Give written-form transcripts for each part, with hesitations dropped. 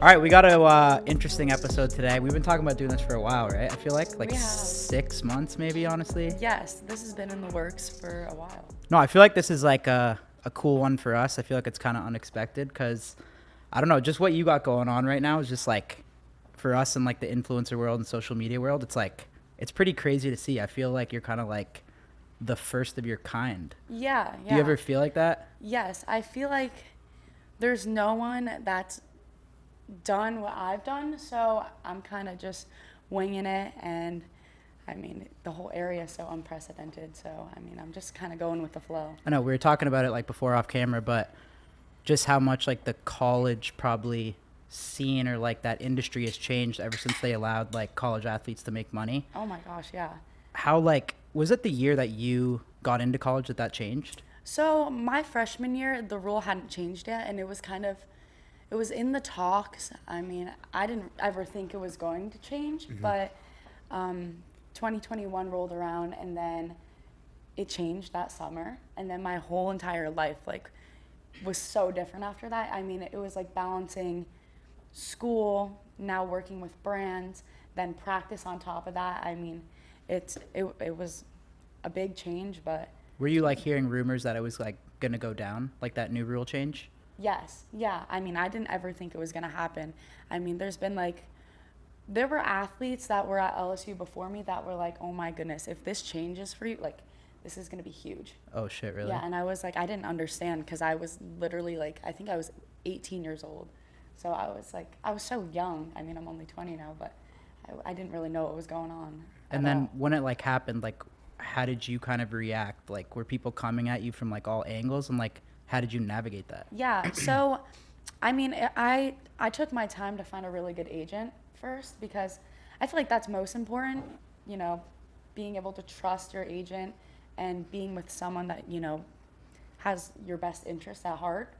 All right, we got a interesting episode today. We've been talking about doing this for a while, right? I feel like 6 months maybe, honestly. Yes, this has been in the works for a while. No, I feel like this is like a cool one for us. I feel like it's kind of unexpected because, I don't know, just what you got going on right now is just like, for us in like the influencer world and social media world, it's like, it's pretty crazy to see. I feel like you're kind of like the first of your kind. Yeah. Do you ever feel like that? Yes, I feel like there's no one that's done what I've done, so I'm kind of just winging it, and I mean, the whole area is so unprecedented, so I mean, I'm just kind of going with the flow. I know we were talking about it like before off camera, but just how much like the college probably scene or like that industry has changed ever since they allowed like college athletes to make money. Oh my gosh, yeah. How like, was it the year that you got into college that changed? So my freshman year, the rule hadn't changed yet, and it was in the talks. I mean, I didn't ever think it was going to change, but 2021 rolled around, and then it changed that summer, and then my whole entire life like was so different after that. I mean, it was like balancing school, now working with brands, then practice on top of that. I mean, it was a big change, but Were you like hearing rumors that it was like gonna go down, like that new rule change? yes, yeah. I mean, I didn't ever think it was going to happen. I mean, there were athletes that were at LSU before me that were like, oh my goodness, if this changes for you, like, this is going to be huge. Oh shit, really? Yeah, and I was like, I didn't understand because I was literally like, I think I was 18 years old. So I was like, I was so young. I mean, I'm only 20 now, but I didn't really know what was going on. And then when it like happened, like, how did you kind of react? Like, were people coming at you from like all angles, and like, how did you navigate that? Yeah, so I mean, I took my time to find a really good agent first, because I feel like that's most important, you know, being able to trust your agent and being with someone that, you know, has your best interests at heart.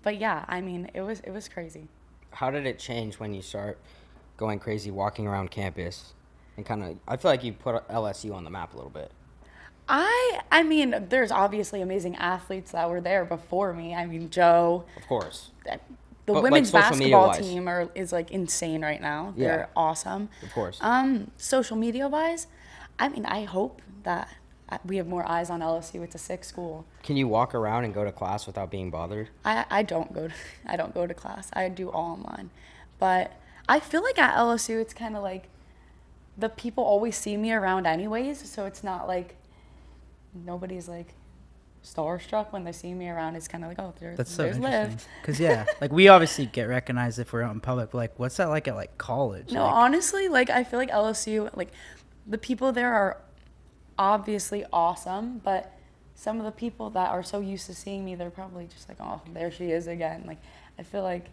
But yeah, I mean, it was crazy. How did it change when you start going crazy, walking around campus, and kind of, I feel like you put LSU on the map a little bit. I mean, there's obviously amazing athletes that were there before me. I mean, Joe. Of course. The But, women's like, social basketball media-wise. team is like insane right now. Yeah. They're awesome. Of course. Social media wise, I mean, I hope that we have more eyes on LSU. It's a sick school. Can you walk around and go to class without being bothered? I don't go to class. I do all online. But I feel like at LSU, it's kind of like the people always see me around anyways, so it's not like nobody's like starstruck when they see me around. It's kind of like, oh, That's so there's interesting. Liv. Because yeah, like we obviously get recognized if we're out in public. But like, what's that like at like college? No, Like, honestly, like I feel like LSU, like the people there are obviously awesome, but some of the people that are so used to seeing me, they're probably just like, oh, there she is again. Like, I feel like,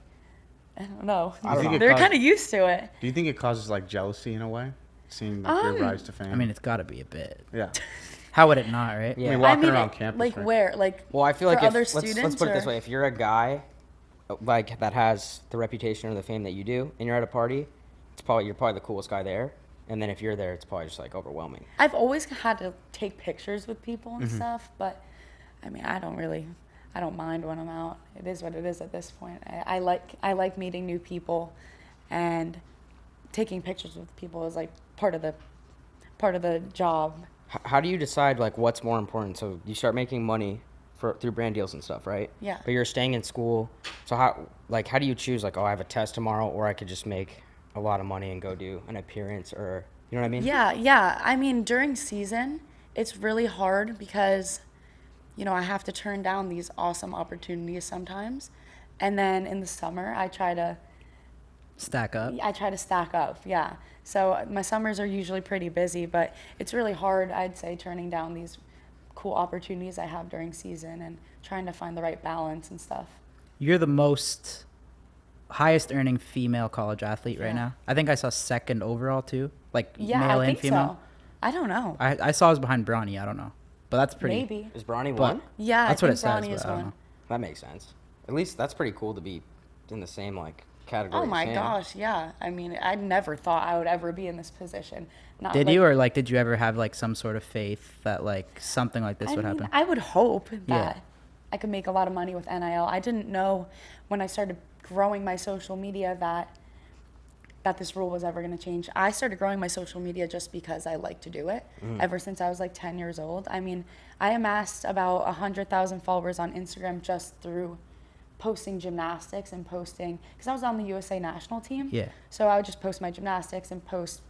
I don't know. I don't know. They're kind of used to it. Do you think it causes like jealousy in a way, seeing like, your rise to fame? I mean, it's got to be a bit. yeah. How would it not, right? Yeah. I mean, I walking mean, around campus. like right? where? Like, Well, I feel for like other let's students, put it this or- way. If you're a guy, like, that has the reputation or the fame that you do, and you're at a party, you're probably the coolest guy there. And then if you're there, it's probably just like overwhelming. I've always had to take pictures with people and stuff, but I mean, I don't mind when I'm out. It is what it is at this point. I like meeting new people, and taking pictures with people is like part of the job. How do you decide like what's more important? So you start making money through brand deals and stuff, right? Yeah. But you're staying in school. So how do you choose, like, oh, I have a test tomorrow, or I could just make a lot of money and go do an appearance, or you know what I mean? Yeah. I mean, during season, it's really hard because, you know, I have to turn down these awesome opportunities sometimes. And then in the summer, I try to Stack up. stack up, yeah. So my summers are usually pretty busy, but it's really hard, I'd say, turning down these cool opportunities I have during season and trying to find the right balance and stuff. You're the most highest earning female college athlete right Yeah. now. I think I saw second overall too, like Yeah, male I and think female. so. I don't know. I saw it was behind Bronny. I don't know, but that's pretty. Maybe. Is Bronny But one? Yeah, that's I what it think says. Bronny is But I don't one. know. That makes sense. At least that's pretty cool to be in the same like category. Oh as my him. gosh, yeah. I mean, I never thought I would ever be in this position. Not Did like, you, or like, did you ever have like some sort of faith that like something like this I would mean, happen? I would hope that Yeah. I could make a lot of money with NIL. I didn't know when I started growing my social media that this rule was ever going to change. I started growing my social media just because I like to do it ever since I was like 10 years old. I mean, I amassed about 100,000 followers on Instagram just through posting gymnastics and posting, because I was on the USA national team. Yeah. So I would just post my gymnastics and post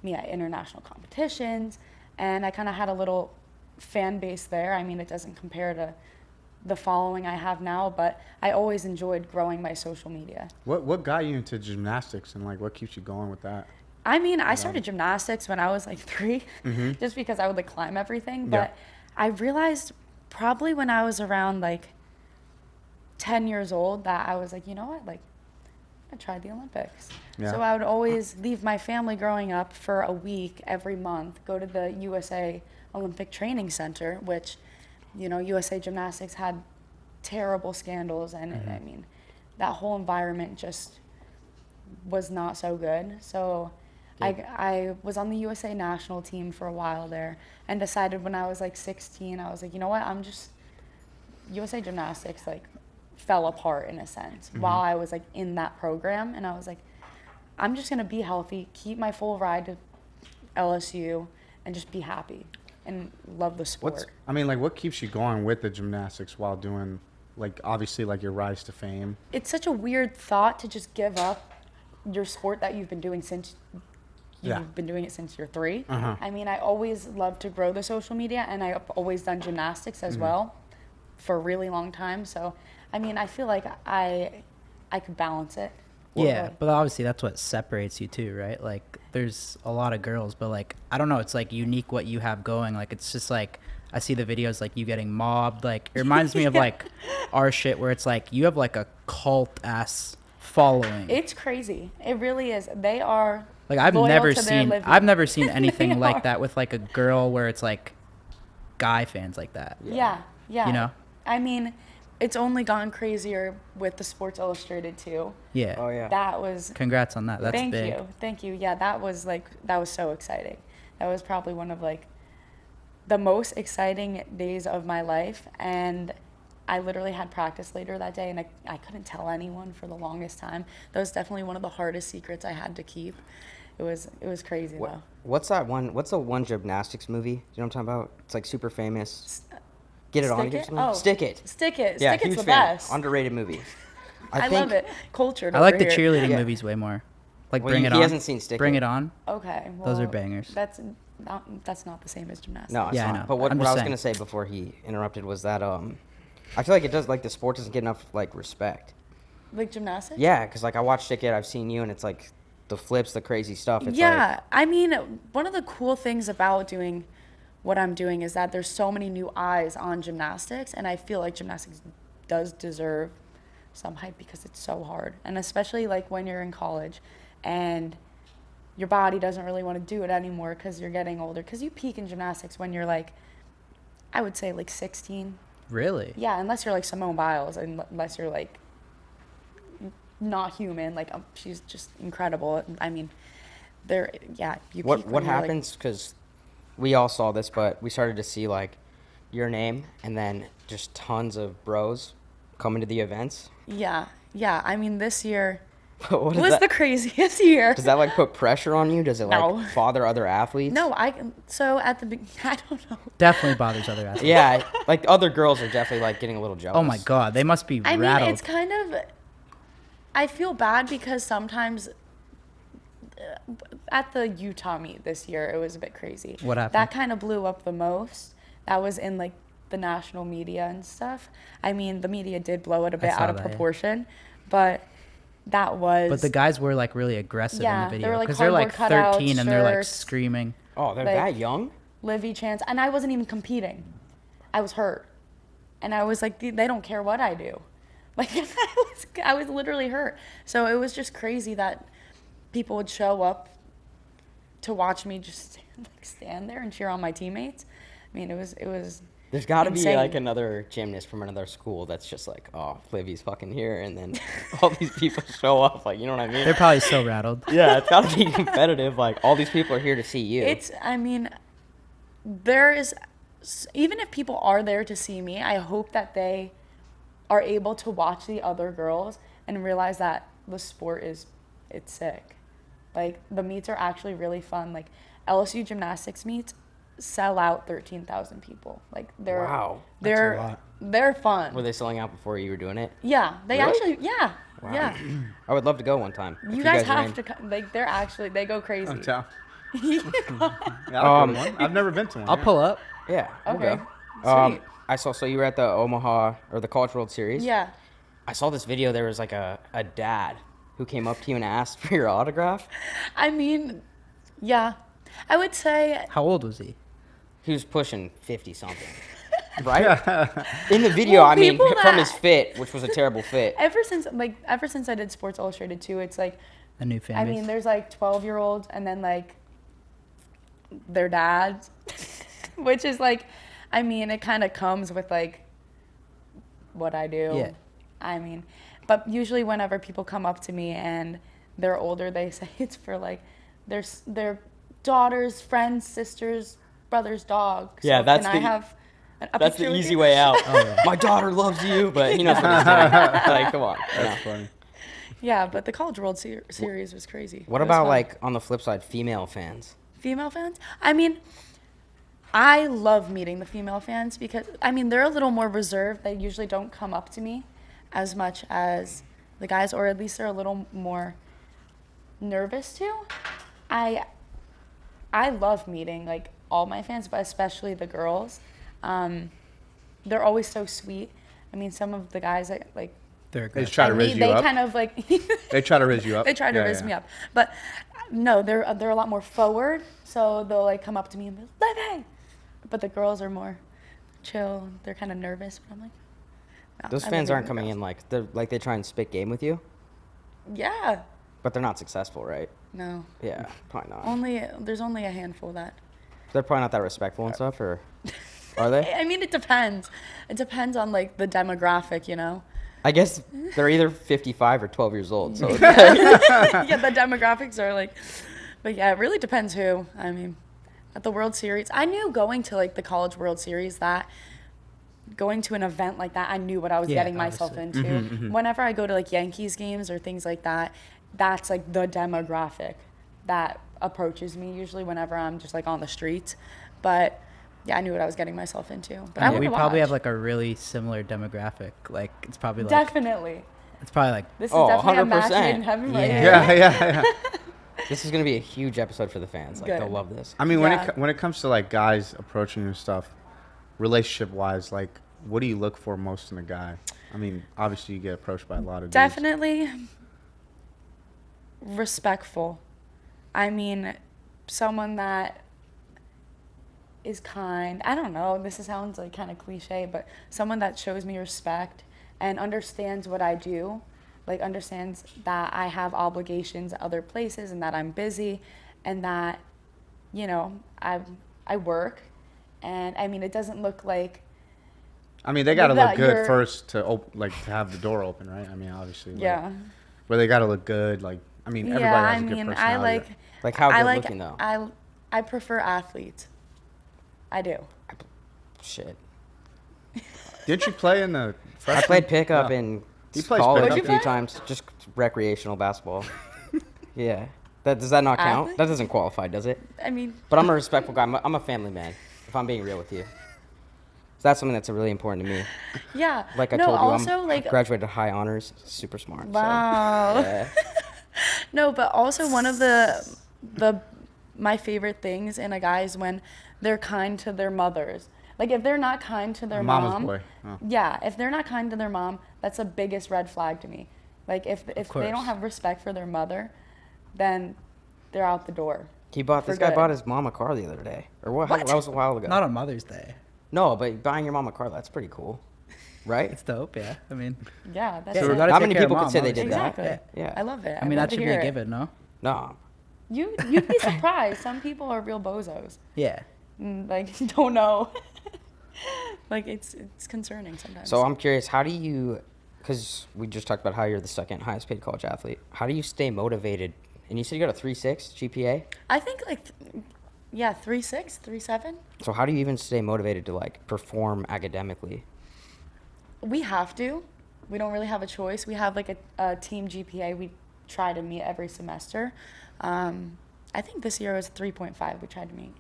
me at international competitions. And I kind of had a little fan base there. I mean, it doesn't compare to the following I have now, but I always enjoyed growing my social media. What got you into gymnastics, and like what keeps you going with that? I mean, I started gymnastics when I was like 3, just because I would like climb everything. But I realized probably when I was around like 10 years old that I was like, you know what, like, I tried the Olympics. Yeah. So I would always leave my family growing up for a week every month, go to the USA Olympic Training Center, which, you know, USA Gymnastics had terrible scandals. And I mean, that whole environment just was not so good. So I was on the USA national team for a while there and decided when I was like 16, I was like, you know what, USA Gymnastics like fell apart in a sense while I was like in that program. And I was like, I'm just going to be healthy, keep my full ride to LSU, and just be happy and love the sport. What keeps you going with the gymnastics while doing, like, obviously, like, your rise to fame? It's such a weird thought to just give up your sport that you've been doing since you've been doing it since you're 3. I mean, I always loved to grow the social media, and I've always done gymnastics as well for a really long time. So, I mean, I feel like I could balance it. Yeah, but obviously that's what separates you too, right? Like, there's a lot of girls, but like, I don't know, it's like unique what you have going. Like, it's just like, I see the videos like you getting mobbed. Like, it reminds me of like our shit where it's like you have like a cult ass following. It's crazy. It really is. They are like I've loyal never to their seen living. I've never seen anything They like are. that with like a girl where it's like guy fans like that. Yeah. You know? I mean, it's only gotten crazier with the Sports Illustrated too. Yeah. Oh yeah. That was Congrats on that. That's thank big. you. Thank you. Yeah, that was so exciting. That was probably one of like the most exciting days of my life, and I literally had practice later that day, and I couldn't tell anyone for the longest time. That was definitely one of the hardest secrets I had to keep. It was crazy though. What's that one? What's the one gymnastics movie? You know what I'm talking about? It's like super famous. Get it on. Stick It? Stick Oh. Stick It. Stick It. Yeah, Stick It's huge the fan. best. Underrated movie. I love it. Cultured. I like over the here. cheerleading Yeah. movies way more. Like Well, Bring he It On. hasn't seen Stick Bring It. It On. Okay. Well, Those are bangers. That's not the same as gymnastics. No, it's Yeah, I not. know. But what I'm I just was saying. gonna say before he interrupted was that I feel like it does, like, the sport doesn't get enough like respect. Like gymnastics? Yeah, because like I watched Stick It, I've seen you, and it's like the flips, the crazy stuff. It's Yeah, I mean, one of the cool things about doing what I'm doing is that there's so many new eyes on gymnastics, and I feel like gymnastics does deserve some hype because it's so hard, and especially like when you're in college and your body doesn't really want to do it anymore because you're getting older, because you peak in gymnastics when you're like, I would say like 16. Really? Yeah, unless you're like Simone Biles, and unless you're like not human, like she's just incredible. I mean, you peak What when you're, like, happens? Because we all saw this, but we started to see like your name and then just tons of bros coming to the events. Yeah. I mean, this year What is was that? the craziest year. Does that like put pressure on you? Does it No. like bother other athletes? No, so at the beginning, I don't know. Definitely bothers other athletes. Yeah, like other girls are definitely like getting a little jealous. Oh my god, they must be I rattled. mean, it's kind of, I feel bad because sometimes at the Utah meet this year, it was a bit crazy. What happened? That kind of blew up the most. That was in like the national media and stuff. I mean, the media did blow it a bit saw out of that, yeah. proportion, but that was. But the guys were like really aggressive Yeah, in the they video were, like, because they're like cardboard cutouts, 13 and they're like shirts. screaming. Oh, they're Like- that young? Livy Chance, and I wasn't even competing. I was hurt, and I was like, they don't care what I do. Like I was literally hurt. So it was just crazy that people would show up to watch me just stand there and cheer on my teammates. I mean, it was. There's got to be insane. like another gymnast from another school that's just like, oh, Livy's fucking here, and then all these people show up. Like, you know what I mean? They're probably so rattled. Yeah, it's got to be competitive. Like, all these people are here to see you. I mean, there is, even if people are there to see me, I hope that they are able to watch the other girls and realize that the sport it's sick. Like, the meets are actually really fun. Like, LSU gymnastics meets sell out 13,000 people. Like, Wow. That's a they're lot. they're fun. Were they selling out before you were doing it? Yeah, they Really? actually, yeah, Wow. yeah. I would love to go one time. if You guys are have in. to come. Like, they go crazy. I'm down. Yeah. Yeah, I'll go to one. I've never been to one. I'll yeah. pull up. Yeah. we'll Okay. go. Sweet. I saw. So you were at the Omaha or the College World Series. Yeah. I saw this video. There was like a dad who came up to you and asked for your autograph. I mean, yeah. I would say How old was he? He was pushing 50 something. Right? In the video, Well, I mean, people from his that- fit, which was a terrible fit. ever since I did Sports Illustrated too, it's like, A new fan I base? mean, there's like 12-year-olds and then like their dads, which is like, I mean, it kind of comes with like what I do. Yeah. I mean, but usually whenever people come up to me and they're older, they say it's for like their daughters, friends, sisters, brother's dog. So Yeah, that's can I the- have a That's picture the with easy you? way out. Oh, yeah. My daughter loves you, but he knows what he's doing. Like, come on. That's No. funny. Yeah, but the College World Series was crazy. What It was about fun. like on the flip side, female fans? Female fans? I mean, I love meeting the female fans because, I mean, they're a little more reserved. They usually don't come up to me as much as the guys, or at least they're a little more nervous too. I love meeting like all my fans, but especially the girls. They're always so sweet. I mean, some of the guys like They're They just aggressive. try to I riz mean, you they up. kind of like They try to riz you up. they try to Yeah, riz yeah. me up, but no, they're a lot more forward. So they'll like come up to me and be like, "Hey," but the girls are more chill. They're kind of nervous, but I'm like, no, Those I fans love aren't the coming girls. in like they try and spit game with you, Yeah, but they're not successful, right? no, Yeah, probably not. there's only a handful that. They're probably not that respectful and stuff, or are they? I mean, it depends. It depends on like the demographic, you know. I guess they're either 55 or 12 years old. So Yeah, the demographics are like, but yeah, it really depends who. I mean, at the World Series, I knew going to like the College World Series that going to an event like that, I knew what I was Yeah, getting myself obviously. into. Whenever I go to like Yankees games or things like that, that's like the demographic that approaches me usually whenever I'm just like on the streets. But yeah, I knew what I was getting myself into. But I Yeah, would we probably have watch. like a really similar demographic. Like it's probably like Definitely. it's probably like This is Oh, definitely a match 100%. made in heaven right Yeah. here. Yeah. this is gonna be a huge episode for the fans. Like Good. they'll love this. I mean, Yeah. when it comes to like guys approaching you and stuff, relationship wise, like what do you look for most in a guy? I mean, obviously you get approached by a lot of dudes. Definitely respectful. I mean, someone that is kind. I don't know, this sounds like kind of cliche, but someone that shows me respect and understands what I do, like understands that I have obligations at other places and that I'm busy and that, you know, I work. And I mean, it doesn't look like I mean, they got to that look good you're- first to to have the door open, right? I mean, obviously. Like, yeah. Where they got to look good. Like, I mean, everybody Yeah, has I a good mean, personality. I like Like how I good like looking though? I prefer athletes. I do. Shit. Didn't you play in the? I freshman? played pickup No. in He plays college pickup. a What'd few you play? times, just recreational basketball. Yeah. Does that not count? Athlete? That doesn't qualify, does it? I mean, But I'm a respectful guy. I'm a family man, if I'm being real with you. So that's something that's really important to me. yeah. Like I no, told you, also I like graduated high honors, super smart. wow. So, yeah. No, but also one of my favorite things in a guy is when they're kind to their mothers. Like if they're not kind to their Mama's mom, boy. Oh. yeah, if they're not kind to their mom, that's the biggest red flag to me. Like if they course. don't have respect for their mother, then they're out the door. This For guy good. bought his mom a car the other day. Or what? What? That was a while ago. not on Mother's Day. No, but buying your mom a car, that's pretty cool. Right? It's dope, yeah. I mean, Yeah, that's yeah, it. we gotta How take many care of people could mom, say they did obviously. that? Exactly. Yeah. I love it. I mean, love that to should be hear a it. given, no? No. You'd be surprised. Some people are real bozos. Yeah. Like don't know. Like it's concerning sometimes. So I'm curious, how do you, because we just talked about how you're the second highest paid college athlete, how do you stay motivated? And you said you got a 3.6 GPA? I think like 3.6, 3.7. So how do you even stay motivated to like perform academically? We have to. we don't really have a choice. We have like a team GPA we try to meet every semester. I think this year was 3.5 we tried to meet.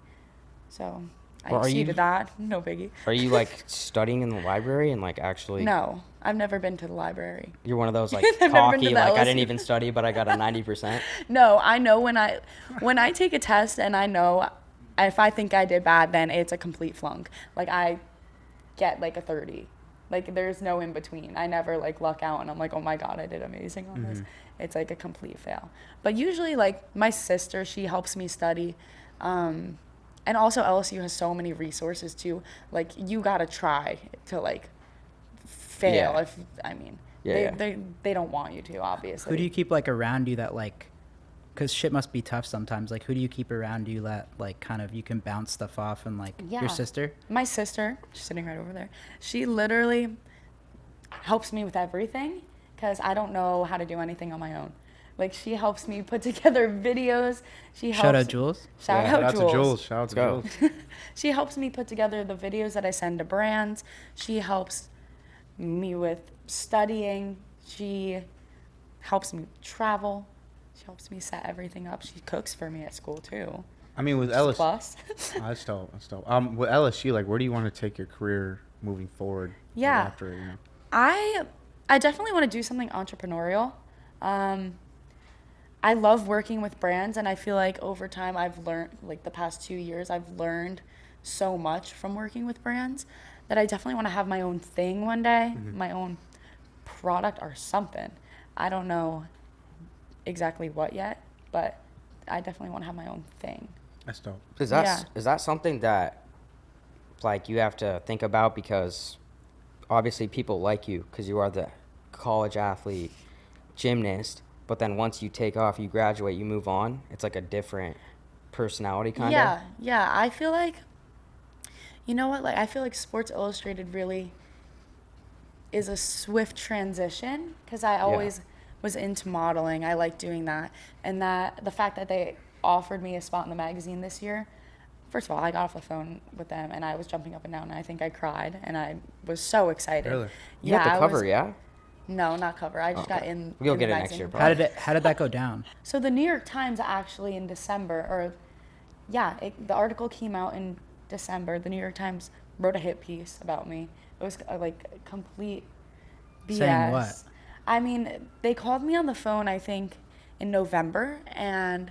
So I Well, are you- exceeded that. No biggie. Are you like studying in the library and like actually? No, I've never been to the library. You're one of those like I've never been to cocky, the like I LSU. didn't even study, but I got a 90%. No, I know when I take a test and I know if I think I did bad, then it's a complete flunk. Like I get like a 30. Like there's no in between. I never like luck out and I'm like, oh my God, I did amazing on this. It's like a complete fail. But usually like my sister, she helps me study. And also LSU has so many resources too. Like you gotta try to like fail. Yeah. If I mean, Yeah, they don't want you to, obviously. Who do you keep like around you that like, because shit must be tough sometimes. Like, who do you keep around you that like kind of you can bounce stuff off and like Yeah. your sister? My sister, she's sitting right over there. She literally helps me with everything because I don't know how to do anything on my own. Like she helps me put together videos. She helps. Shout out Jules. Shout Yeah. out Shout out Jules. to Jules. Shout out to go. Jules. She helps me put together the videos that I send to brands. She helps me with studying. She helps me travel. She helps me set everything up. She cooks for me at school too. I mean, with Just a LSU, plus. that's dope. That's dope. With LSU, like, where do you want to take your career moving forward? like, Yeah. after it, you know? I definitely want to do something entrepreneurial. I love working with brands, and I feel like over time I've learned, like the past 2 years, I've learned so much from working with brands that I definitely want to have my own thing one day, my own product or something. I don't know exactly what yet, but I definitely want to have my own thing. That's dope. Is that Yeah. is that something that like you have to think about, because obviously people like you because you are the college athlete, gymnast, but then once you take off, you graduate, you move on, it's like a different personality kind of. Yeah. I feel like, you know what? Like I feel like Sports Illustrated really is a swift transition because I always was into modeling. I like doing that, and that the fact that they offered me a spot in the magazine this year. First of all, I got off the phone with them and I was jumping up and down and I think I cried and I was so excited. Really? You got the I cover, was- yeah? No, not cover. I just got Okay. in. We'll in get the it next magazine. year, How did that go down? So the New York Times actually in December, or the article came out in December. The New York Times wrote a hit piece about me. It was like complete BS. Saying what? I mean, they called me on the phone, I think, in November, and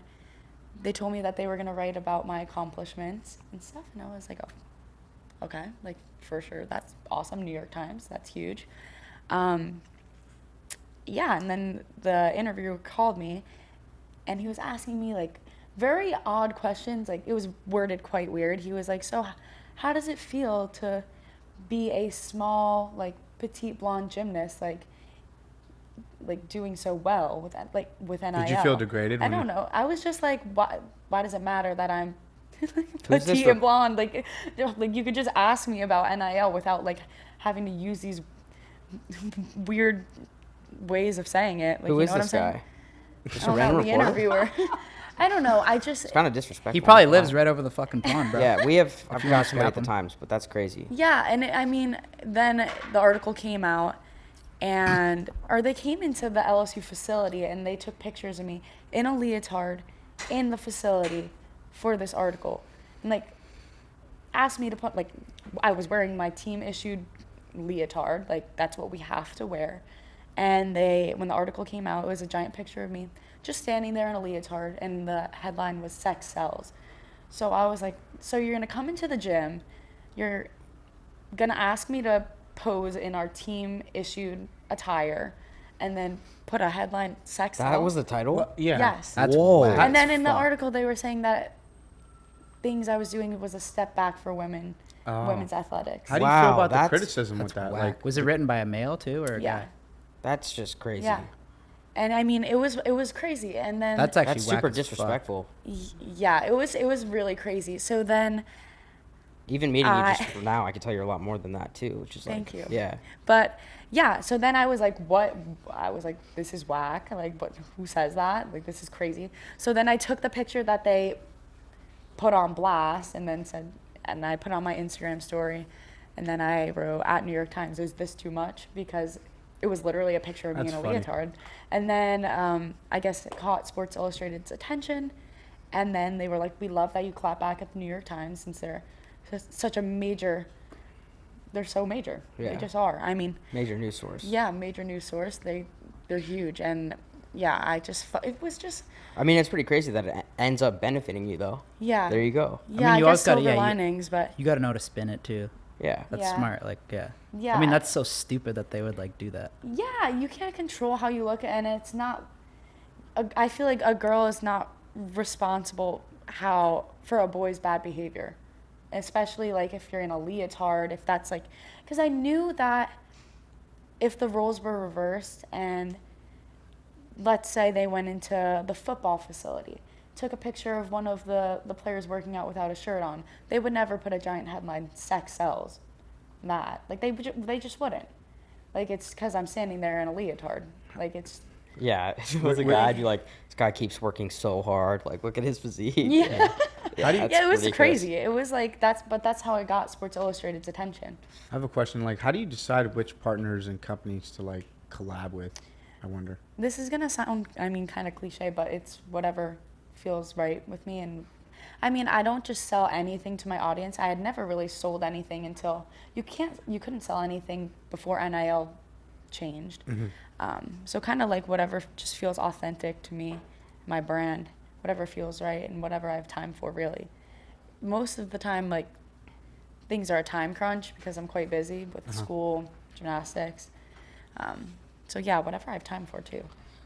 they told me that they were gonna write about my accomplishments and stuff, and I was like, oh, okay, like for sure, that's awesome. New York Times, that's huge. Yeah, and then the interviewer called me and he was asking me like very odd questions. Like it was worded quite weird. He was like, so how does it feel to be a small, like petite blonde gymnast, like doing so well with NIL? Did you feel degraded I when don't you- know. I was just like, why does it matter that I'm Who's this petite for- and blonde? Like you could just ask me about NIL without like having to use these weird ways of saying it. Like, Who you is know what this I'm saying? guy? Just I a don't random know, the reporter? interviewer. I don't know. I just, It's kind of disrespectful. He probably Wow. lives right over the fucking pond, bro. Yeah, we have. I've you got wanna somebody at scrap the him. Times, but that's crazy. yeah. And I mean, then the article came out or they came into the LSU facility and they took pictures of me in a leotard in the facility for this article. And like, asked me to put, like, I was wearing my team issued leotard. Like, that's what we have to wear. And when the article came out, it was a giant picture of me just standing there in a leotard, and the headline was "Sex Sells." So I was like, so you're gonna come into the gym, you're gonna ask me to pose in our team issued attire, and then put a headline "Sex Sells"? That was the title. Well, yeah. Yes. That's Whoa. whack. And then in the fucked. article, they were saying that things I was doing was a step back for women's athletics. How do you Wow, feel about the that's- criticism with That's that? whack. Like, Was it written by a male too, or a Yeah. guy? That's just crazy. Yeah. And I mean, it was crazy. And then That's actually That's whack super as fuck. disrespectful. yeah, it was really crazy. So then, Even meeting you I- just for now, I can tell you a lot more than that too, which is Thank like, you. yeah. but yeah, so then I was like, what? I was like, this is whack. Like, what? Who says that? Like, this is crazy. So then I took the picture that they put on blast and then and I put on my Instagram story, and then I wrote at New York Times, is this too much? Because it was literally a picture of me That's in a funny. leotard. And then I guess it caught Sports Illustrated's attention. And then they were like, we love that you clap back at the New York Times since they're such a major, they're so major. Yeah. They just are. I mean, Major news source. yeah, major news source. They're huge. And yeah, it was just, I mean, it's pretty crazy that it ends up benefiting you, though. yeah. There you go. Yeah, I mean, you I always guess gotta- silver yeah, you- linings, but You got to know to spin it too. Yeah. That's Yeah. smart. Like, yeah. yeah. I mean, that's so stupid that they would like do that. Yeah, you can't control how you look, and it's not. I feel like a girl is not responsible for a boy's bad behavior, especially like if you're in a leotard. If that's like, because I knew that if the roles were reversed and let's say they went into the football facility, took a picture of one of the players working out without a shirt on, they would never put a giant headline, sex sells. That. Like, they just wouldn't. Like, it's because I'm standing there in a leotard. Like, it's... Yeah. If it was a guy, I'd be like, this guy keeps working so hard. Like, look at his physique. Yeah. Yeah, Yeah, it was ridiculous. crazy. It was like, that's how I got Sports Illustrated's attention. I have a question. Like, how do you decide which partners and companies to like collab with? I wonder. This is going to sound, I mean, kind of cliche, but it's whatever feels right with me. And I mean, I don't just sell anything to my audience. I had never really sold anything until you couldn't sell anything before NIL changed. So kind of like whatever just feels authentic to me, my brand, whatever feels right and whatever I have time for, really. Most of the time, like, things are a time crunch because I'm quite busy with school, gymnastics. So yeah, whatever I have time for too.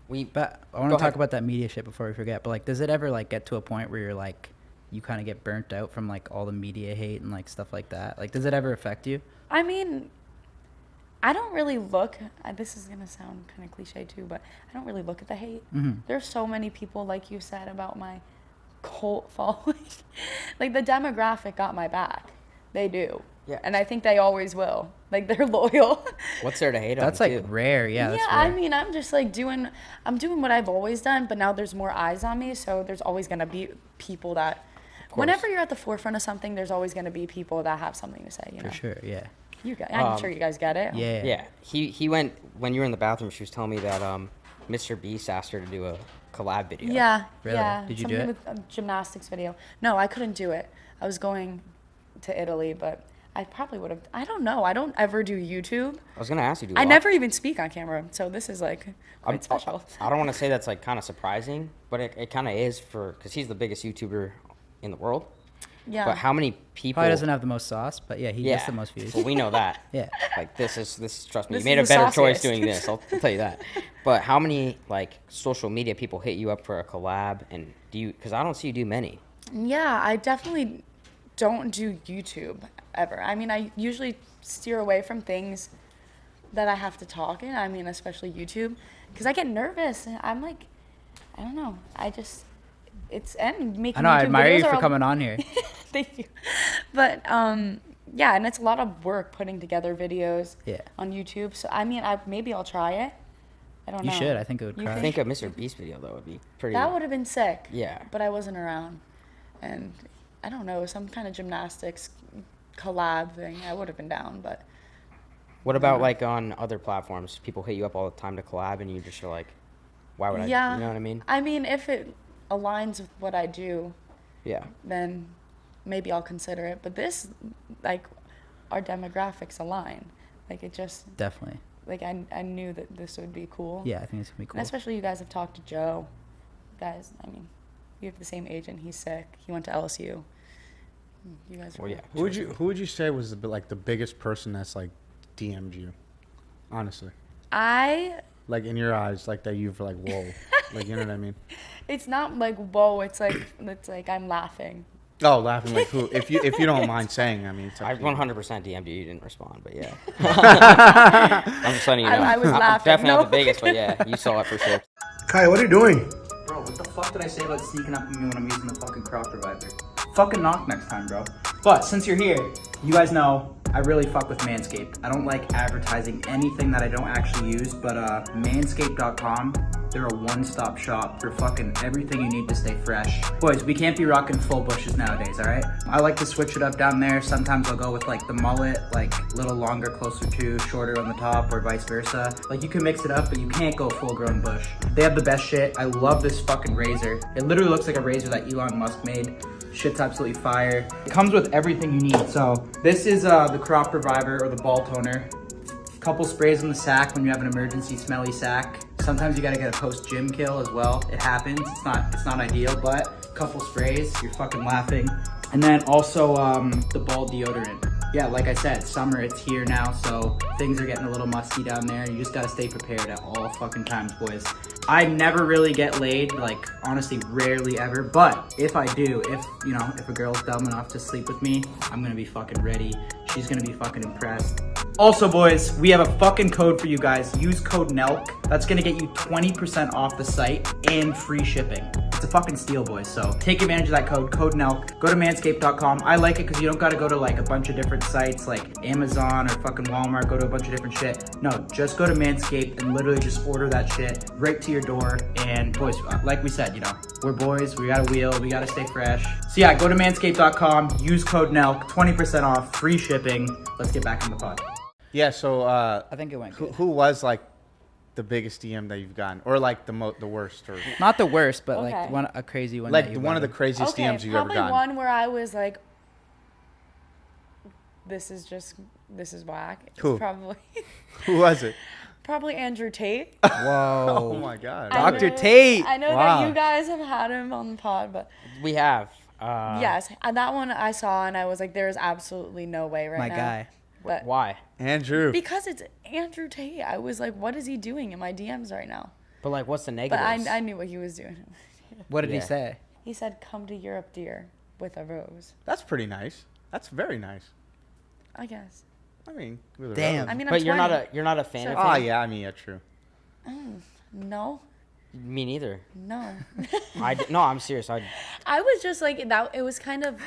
But I want Go to talk ahead. about that media shit before we forget. But like, does it ever like get to a point where you're like, you kind of get burnt out from like all the media hate and like stuff like that? Like, does it ever affect you? I mean, I don't really look, this is going to sound kind of cliche too, but I don't really look at the hate. There's so many people, like you said, about my cult following. Like, the demographic got my back. They do. Yeah. And I think they always will. Like, they're loyal. What's there to hate That's on, like too? rare. Yeah. That's I rare. mean, I'm just like I'm doing what I've always done, but now there's more eyes on me, so there's always going to be people that, whenever you're at the forefront of something, there's always going to be people that have something to say, you know? For sure. Yeah. I'm sure you guys get it. Yeah. Yeah. He went, when you were in the bathroom, she was telling me that Mr. Beast asked her to do a collab video. Yeah. Really? Yeah. Did you do Something it? with a gymnastics video. No, I couldn't do it. I was going to Italy, but I probably would have. I don't know. I don't ever do YouTube. I was going to ask you to do I a lot. never even speak on camera, so this is like quite special. I don't want to say that's like kind of surprising, but it kind of is because he's the biggest YouTuber in the world. Yeah. But how many people? Probably doesn't have the most sauce, but yeah, he gets the most views. Well, we know that. Yeah. Like this is trust me, This you made a is the better choice sauciest. doing this. I'll tell you that. But how many like social media people hit you up for a collab, and do you? Because I don't see you do many. Yeah, I definitely don't do YouTube ever. I mean, I usually steer away from things that I have to talk in. I mean, especially YouTube, because I get nervous. And I'm like, I don't know. And making I know. I YouTube admire videos you are for a- coming on here. Thank you. But yeah, and it's a lot of work putting together videos Yeah. on YouTube. So I mean, maybe I'll try it. I don't You know. should. I think it would You cry. I think a Mr. Beast video though would be pretty. That would have been sick. Yeah. But I wasn't around, and I don't know, some kind of gymnastics collab thing. I would have been down, but What about like on other platforms? People hit you up all the time to collab, and you just are like, why would yeah. I? You know what I mean? I mean, if it aligns with what I do, Yeah. then maybe I'll consider it. But this, like, our demographics align. Like, it just, Definitely. like, I knew that this would be cool. Yeah, I think it's gonna be cool. And especially you guys have talked to Joe. Guys, I mean, you have the same agent. He's sick. He went to LSU. You guys are Well, yeah. Who would you say was the biggest person that's like DM'd you? Honestly, like in your eyes, like that you've like whoa, like you know what I mean? It's not like whoa. It's like I'm laughing. Oh, laughing like who? If you don't mind saying, I mean, it's up I to you. 100% DM'd you. You didn't respond, but yeah. I'm just letting you know. I was laughing. Definitely not No. the biggest, but yeah, you saw it for sure. Kai, what are you doing? Bro, what the fuck did I say about sneaking up on me when I'm using the fucking crop reviver? Fucking knock next time, bro. But since you're here, you guys know I really fuck with Manscaped. I don't like advertising anything that I don't actually use, but manscaped.com They're a one-stop shop for fucking everything you need to stay fresh. Boys, we can't be rocking full bushes nowadays, all right? I like to switch it up down there. Sometimes I'll go with like the mullet, like a little longer, closer to, shorter on the top, or vice versa. Like you can mix it up, but you can't go full-grown bush. They have the best shit. I love this fucking razor. It literally looks like a razor that Elon Musk made. Shit's absolutely fire. It comes with everything you need. So this is the crop reviver or the ball toner. Couple sprays in the sack when you have an emergency smelly sack. Sometimes you gotta get a post-gym kill as well. It happens. It's not ideal, but a couple sprays, you're fucking laughing. And then also the ball deodorant. Yeah, like I said, summer, it's here now, so things are getting a little musty down there. You just gotta stay prepared at all fucking times, boys. I never really get laid, like honestly, rarely ever. But if I do, if a girl's dumb enough to sleep with me, I'm gonna be fucking ready. She's gonna be fucking impressed. Also, boys, we have a fucking code for you guys. Use code NELK. That's gonna get you 20% off the site and free shipping. It's a fucking steal, boys. So take advantage of that code NELK. Go to manscaped.com. I like it because you don't gotta go to like a bunch of different sites like Amazon or fucking Walmart, go to a bunch of different shit. No, just go to Manscaped and literally just order that shit right to your door. And boys, like we said, we're boys, we got a wheel, we gotta stay fresh. So yeah, go to manscaped.com, use code NELK, 20% off, free shipping. Let's get back in the pod. Yeah, so I think it went good. who was like the biggest DM that you've gotten, or like the worst, or Not the worst, but Okay. like a crazy one. like that you one of the gotten. craziest DMs you've ever probably gotten? one where I was like, this is whack. It's Who? Probably, Who was it? probably Andrew Tate. Whoa. Oh my god. I Dr. know- Tate. I know Wow. that you guys have had him on the pod, but We have. yes, that one I saw and I was like, there is absolutely no way right My now. guy. But Why? Andrew. because it's Andrew Tate, I was like, what is he doing in my DMs right now? But like, what's the But negatives? I knew what he was doing. What did he Yeah. say? He said, "Come to Europe, dear," with a rose. That's pretty nice. That's very nice. I guess. I mean, with a Damn. rose. I mean, I'm But you're 20. not a fan So- of Oh him? yeah, I mean, yeah, true. No, Me neither. no. No, I'm serious. I was just like that. It was kind of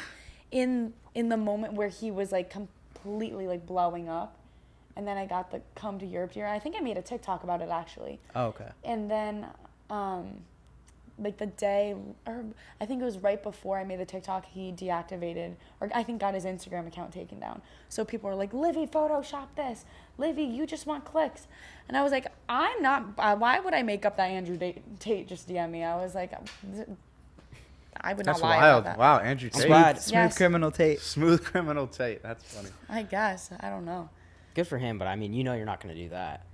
in the moment where he was like completely like blowing up, and then I got the "Come to Europe, dear." I think I made a TikTok about it actually. Oh, okay. And then, like the day, or I think it was right before I made the TikTok, he deactivated, or I think got his Instagram account taken down. So people were like, "Livy, Photoshop this. Livy, you just want clicks." And I was like, I'm not, why would I make up that Andrew Tate just DM me? I was like, I would That's not lie wild. about that. Wow, Andrew Tate. glad- Smooth Yes. criminal Tate. Smooth criminal Tate. That's funny. I guess. I don't know. Good for him, but I mean, you're not going to do that.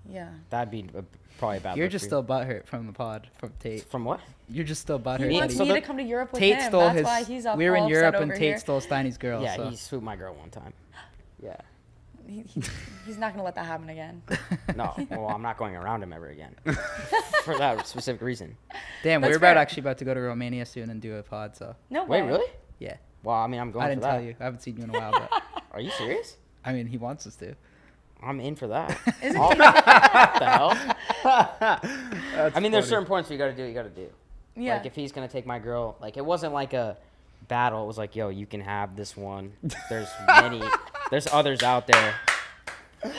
Yeah. That'd be probably a bad. You're look just for still butthurt from the pod, from Tate. From what? You're just still butthurt. He Me- wants so me the- to come to Europe with Tate him. stole That's his. why he's up We were all in Europe upset and over Tate here. stole Steiny's girl. Yeah, so. he swooped my girl one time. Yeah. He's not going to let that happen again. No, well, I'm not going around him ever again for that specific reason. Damn, That's we're fair. actually about to go to Romania soon and do a pod. So No Wait, way. really? yeah, Well, I mean, I'm going I for didn't that. tell you. I haven't seen you in a while, but Are you serious? I mean, he wants us to. I'm in for that. Isn't What he? the hell? That's I mean, there's funny. certain points you got to do. Yeah. Like, if he's going to take my girl, like, it wasn't like a battle. It was like, yo, you can have this one. There's there's others out there.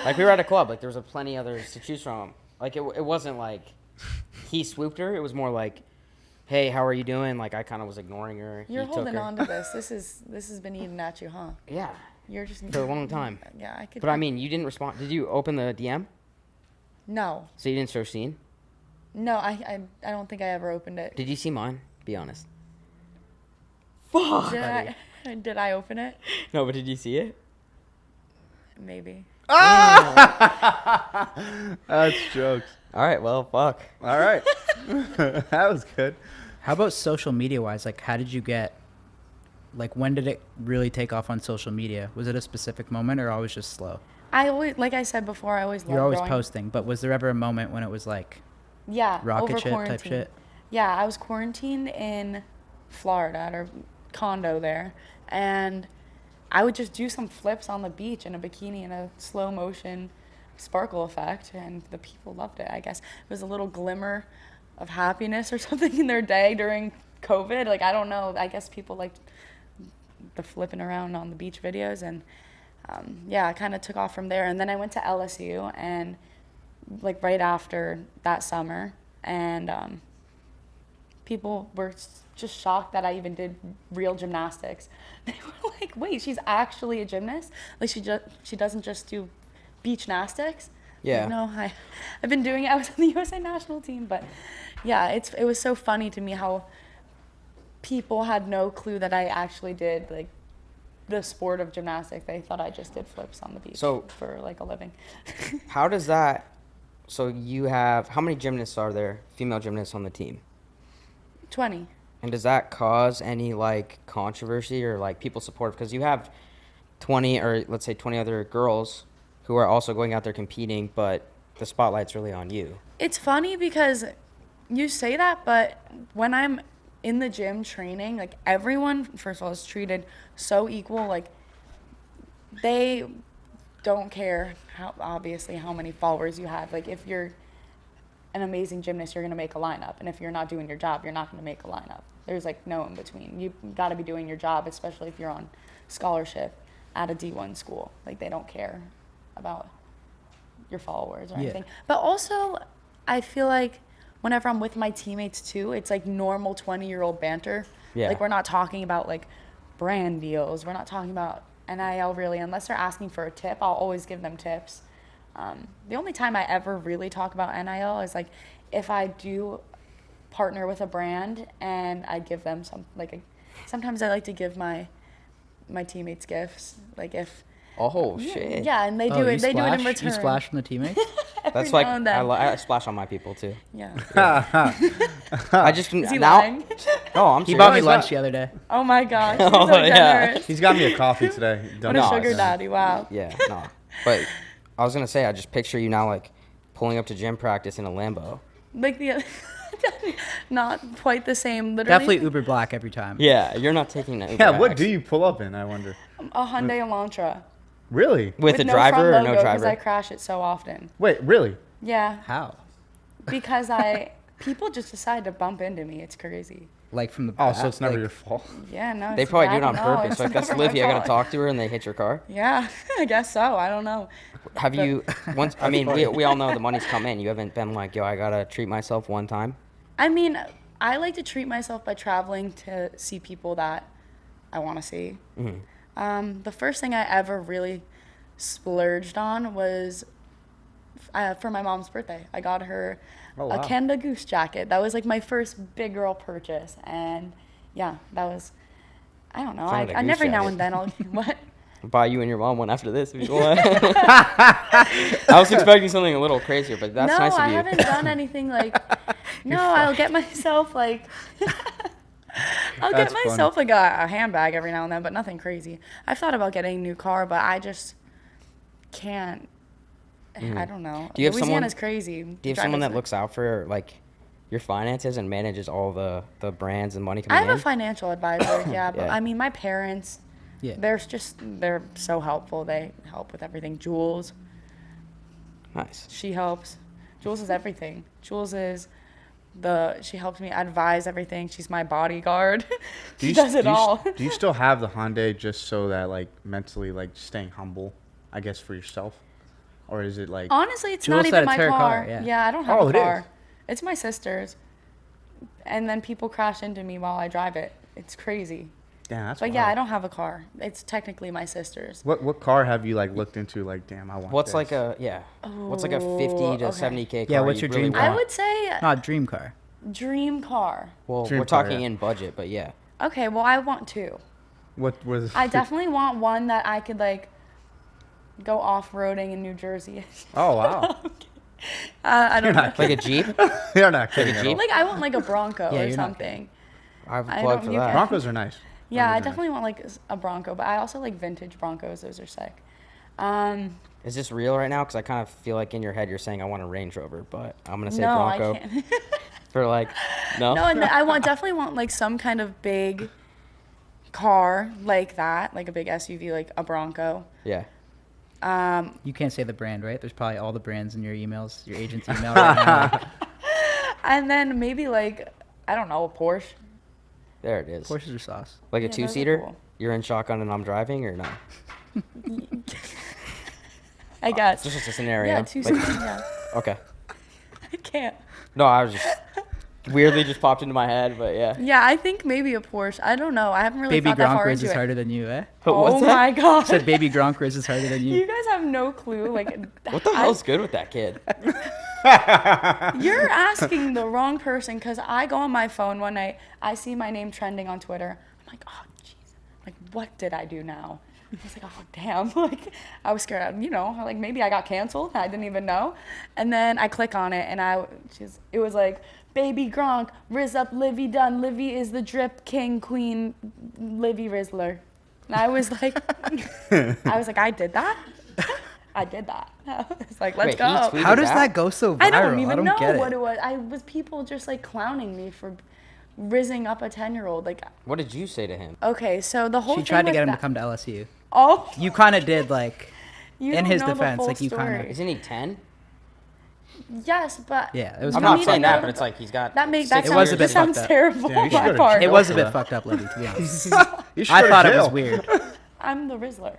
Like, we were at a club. Like, there was plenty others to choose from. Like, it wasn't like he swooped her. It was more like, hey, how are you doing? Like, I kind of was ignoring her. You're He took holding her. on to this. This has been eating at you, huh? Yeah, You're just for a long time. Yeah, I could. But I mean, you didn't respond. Did you open the DM? No, So you didn't show scene? no, I don't think I ever opened it. Did you see mine? Be honest. Did I open it? No, but did you see it? Maybe. That's jokes. All right, well, fuck. All right. That was good. How about social media wise? Like, how did you get? Like, when did it really take off on social media? Was it a specific moment or always just slow? I always, like I said before, I always loved You're always growing- posting, but was there ever a moment when it was like Yeah, rocket over ship quarantine. type shit? Yeah, I was quarantined in Florida at our condo there, and I would just do some flips on the beach in a bikini in a slow motion sparkle effect, and the people loved it. I guess it was a little glimmer of happiness or something in their day during COVID. Like, I don't know. I guess people liked the flipping around on the beach videos, and yeah, I kind of took off from there. And then I went to LSU, and like right after that summer, and people were just shocked that I even did real gymnastics. They were like, wait, she's actually a gymnast? Like she doesn't just do beach gymnastics? Yeah. Like, no, I've been doing it. I was on the USA national team, but yeah, it was so funny to me how people had no clue that I actually did like the sport of gymnastics. They thought I just did flips on the beach for like a living. How does that, so you have, how many gymnasts are there, female gymnasts on the team? 20. And does that cause any like controversy or like people support? Because you have 20 or let's say 20 other girls who are also going out there competing, but the spotlight's really on you. It's funny because you say that, but when I'm in the gym training, like everyone, first of all, is treated so equal. Like they don't care how many followers you have. Like if you're an amazing gymnast, you're gonna make a lineup, and if you're not doing your job, you're not gonna make a lineup. There's like no in between. You got to be doing your job, especially if you're on scholarship at a D1 school. Like they don't care about your followers or anything. But also, I feel like whenever I'm with my teammates too, it's like normal 20-year-old banter. Yeah. Like we're not talking about like brand deals. We're not talking about NIL really. Unless they're asking for a tip, I'll always give them tips. The only time I ever really talk about NIL is like if I do partner with a brand and I give them sometimes I like to give my teammates gifts. Like if Shit. yeah, and they do it in return. You splash from the teammates? That's like I splash on my people too. Yeah. I just Is he now. lying? No, I'm He serious. bought me lunch the other day. Oh my gosh. He's Oh, so yeah. generous. He's got me a coffee today. What a sugar daddy. Wow. Yeah, no. But I was gonna say, I just picture you now like pulling up to gym practice in a Lambo. Like not quite the same. Literally. Definitely Uber Black every time. Yeah, you're not taking that. Yeah, what do you pull up in, I wonder? A Hyundai Elantra. Really? With a no driver front or logo, no Because I driver? crash it so often. Wait, really? Yeah. How? Because people just decide to bump into me. It's crazy. Like from the Oh, back? so it's never like, your fault. Yeah, no. They it's probably do it bad. on No, purpose. it's Like that's never my Olivia. I gotta fault. talk to her, and they hit your car. Yeah, I guess so. I don't know. Have you once? I mean, we all know the money's come in. You haven't been like, yo, I gotta treat myself one time. I mean, I like to treat myself by traveling to see people that I want to see. Mm-hmm. The first thing I ever really splurged on was for my mom's birthday. I got her a Canada Goose jacket. That was like my first big girl purchase. And yeah, that was, I don't know. Canada I Goose never now jacket. and then I'll, what? I'll buy you and your mom one after this if you want. I was expecting something a little crazier, but that's nice of you. No, I haven't done anything like, no, I'll get myself like, That's myself like a handbag every now and then, but nothing crazy. I've thought about getting a new car, but I just can't. I don't know. Do you have Louisiana's crazy. Do you have someone that looks out for like your finances and manages all the brands and money coming I in? have a financial advisor, yeah, but Yeah. I mean, my parents, Yeah. they're so helpful. They help with everything. Jules, Nice. she helps. Jules is everything. She helps me advise everything. She's my bodyguard. She does it all. Do you still have the Hyundai just so that like mentally like staying humble, I guess, for yourself? Or is it like Honestly, it's Jules not said even it's my her car. car, yeah. I don't have Oh, a it is? car. It's my sister's. And then people crash into me while I drive it. It's crazy. damn, that's But yeah, wild. I don't have a car. It's technically my sister's. What car have you like looked into like damn I want What's this? like a What's like a 50 to okay. 70K car? Yeah, what's you your really dream want? car? I would say Not dream car. dream car. Well, Dream we're car, talking yeah. in budget, but yeah. Okay, well, I want two. What was I definitely want one that I could like go off-roading in New Jersey. Oh wow. I don't know. Like a Jeep? You're not kidding. a at Jeep? all. Like I want like a Bronco Yeah, or you're not something. I have a I plug don't- for you that. can- Broncos are nice. Yeah, I Broncos are definitely want like a Bronco, but I also like vintage Broncos. Those are sick. Is this real right now? Because I kind of feel like in your head you're saying I want a Range Rover, but I'm gonna say No, Bronco I can't. for like no. No, and I definitely want like some kind of big car like that, like a big SUV, like a Bronco. Yeah. You can't say the brand, right? There's probably all the brands in your emails, your agent's email right now. And then maybe like, I don't know, a Porsche. There it is. Porsches are sauce. Like a Yeah, those are two-seater? cool. You're in shotgun and I'm driving, or no? I guess. Just a scenario. Yeah, two Like- seats. Yeah. Okay. I can't. No, I was just weirdly just popped into my head, but yeah. Yeah, I think maybe a Porsche. I don't know. I haven't really Baby thought that Gronk far Riz into is it. harder than you, eh? Oh my god. Said Baby Gronk Riz is harder than you. You guys have no clue. Like, What the hell's good with that kid? You're asking the wrong person because I go on my phone one night. I see my name trending on Twitter. I'm like, oh, jeez. Like, what did I do now? I was like, oh, damn. Like, I was scared. You know, like maybe I got canceled. I didn't even know. And then I click on it, and it was like, Baby Gronk, Riz up, Livy done. Livy is the drip king, queen, Livy Rizzler. And I was like, I did that? I did that. I was like, let's Wait, he go. tweeted How does that go so viral? I don't even know get what it. it was. I was people just like clowning me for rizzing up a 10-year-old. Like, What did you say to him? okay, so the whole She thing tried to with get him to that- come to LSU. Oh, You kind of did, like, you in don't his know the defense, full like, you kinda- story. Isn't he 10? Yes, but yeah, it was I'm You not need to saying that, know- but it's like he's got. that makes 6 that It was sounds, a bit that sounds fucked up. terrible Yeah, you on should my go to part. It was a for bit that. fucked up, Libby, to be honest. You should I go to thought it jail. was weird. I'm the Rizzler.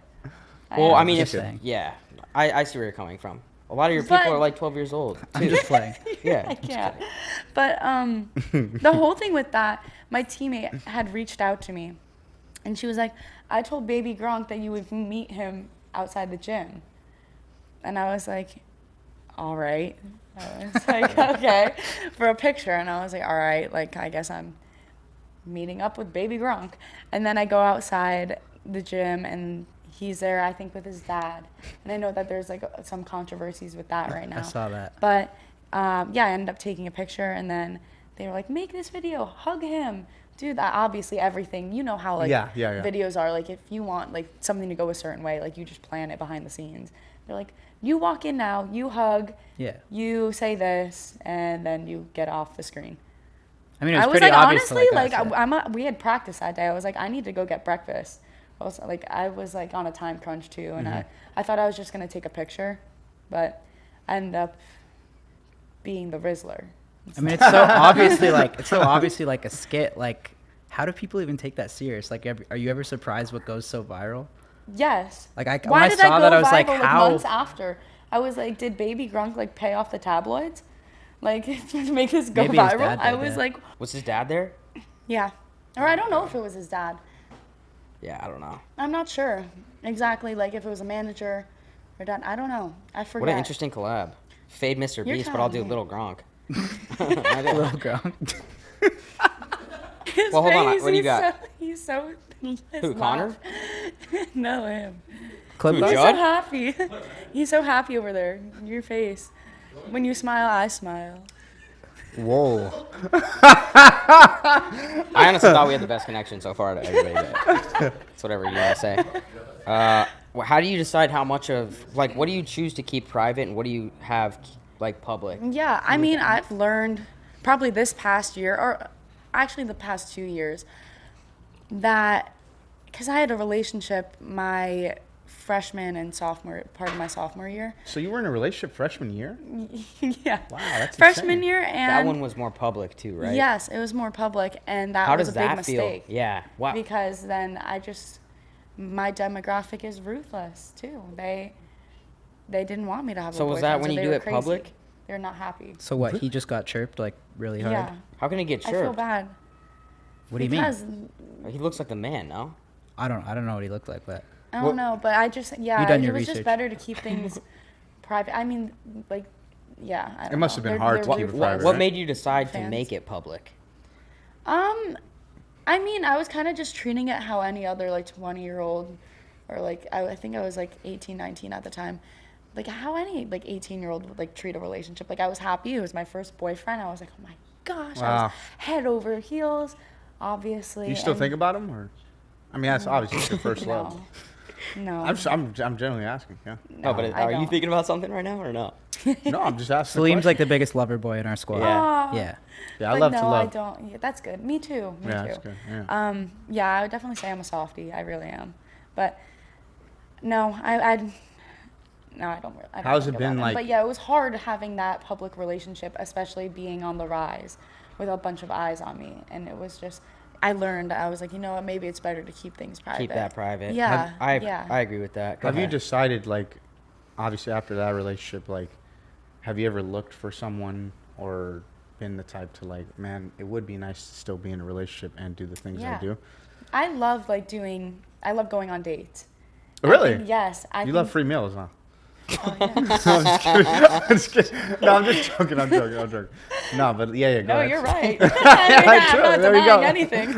Well, I am. mean, Just if saying. yeah, I see where you're coming from. A lot of your people But- are like 12 years old. I'm just playing. Yeah. I can't. But the whole thing with that, my teammate had reached out to me, and she was like, "I told Baby Gronk that you would meet him outside the gym," and I was like, "All right." I was like, "Okay," for a picture, and I was like, "All right." Like, I guess I'm meeting up with Baby Gronk, and then I go outside the gym and. He's there, I think, with his dad. And I know that there's, like, some controversies with that right now. I saw that. But, yeah, I ended up taking a picture, and then they were like, make this video, hug him. Dude, that obviously everything, you know how, like, Yeah. videos are. Like, if you want, like, something to go a certain way, like, you just plan it behind the scenes. They're like, you walk in now, you hug, Yeah. you say this, and then you get off the screen. I mean, it was I was pretty like, obvious honestly, to, us, we had practice that day. I was like, I need to go get breakfast. I was like on a time crunch too, and I thought I was just gonna take a picture, but I ended up being the Rizzler. I mean, it's so obviously like a skit. Like, how do people even take that serious? Like, are you ever surprised what goes so viral? Yes. Like, when Why I did saw that go that, I was like, viral, how? months after? I was like, did Baby Gronk like pay off the tabloids, like to make this go Maybe his viral? dad I did was that. like, Was his dad there? yeah, or I don't know if it was his dad. Yeah, I don't know. I'm not sure exactly, like if it was a manager or dad. I don't know. I forget. What an interesting collab. Fade Mr. You're Beast, but I'll do telling me. Little Gronk. Little Gronk. His Well, hold on, face, what do you he's got? He's so. his Who, Connor? laugh. No, him. Clip Who, art? He's Judd? so happy. He's so happy over there. Your face. When you smile, I smile. Whoa. I honestly thought we had the best connection so far to everybody. But it's whatever you want to say. How do you decide how much of, like, what do you choose to keep private and what do you have, like, public? Yeah, I mean, I've learned probably this past year, or actually the past 2 years, that because I had a relationship my freshman and sophomore, part of my sophomore year. So you were in a relationship freshman year? Yeah. Wow, that's Freshman insane. year and That one was more public, too, right? yes, it was more public, and that How was does a big that mistake. feel? Yeah. Wow. Because then my demographic is ruthless too. They didn't want me to have a So boyfriend. was that when you they do were it crazy. public? They're not happy. So what? He just got chirped like really hard. Yeah, How can he get I feel chirped? bad. What do you mean? Because He looks like the man, no? I don't know what he looked like, but I don't know, but I just You done it your was research. just better to keep things private. I mean, like, yeah. I don't It must know. have been They're- hard to they're keep it ruthless. private, What right? made you decide to Fans. make it public? I mean, I was kind of just treating it how any other like 20-year-old, or like I think I was like 18, 19 at the time, like how any like 18-year-old would like treat a relationship. Like I was happy. It was my first boyfriend. I was like, oh my gosh, I Wow. was head over heels, obviously. Do you still and- think about him, or? I mean, that's obviously your first love. No. I'm generally asking. Yeah. No, but I are you don't. thinking about something right now or no? No, I'm just asking. Salim's like the biggest lover boy in our squad. Yeah. Yeah. Yeah, I But love no, to I love. don't. Yeah, that's good. Me too. Me Yeah, too. that's good. Yeah. Yeah, I would definitely say I'm a softie. I really am. But no, I don't really. I don't How's think it been, about like- But yeah, it was hard having that public relationship, especially being on the rise with a bunch of eyes on me. And it was just, I learned, I was like, you know what, maybe it's better to keep things private. Keep that private. Yeah, I yeah. agree with that. Go Have you ahead. decided, like, obviously after that relationship, like, have you ever looked for someone, or been the type to like, man, it would be nice to still be in a relationship and do the things I Yeah. do. I love going on dates. Really? Yes. You love free meals, huh? Oh, yeah. No, I'm just kidding. I'm just kidding. No, I'm just joking. I'm joking. No, but yeah. Go No, ahead. you're right. I'm not There we go. denying anything.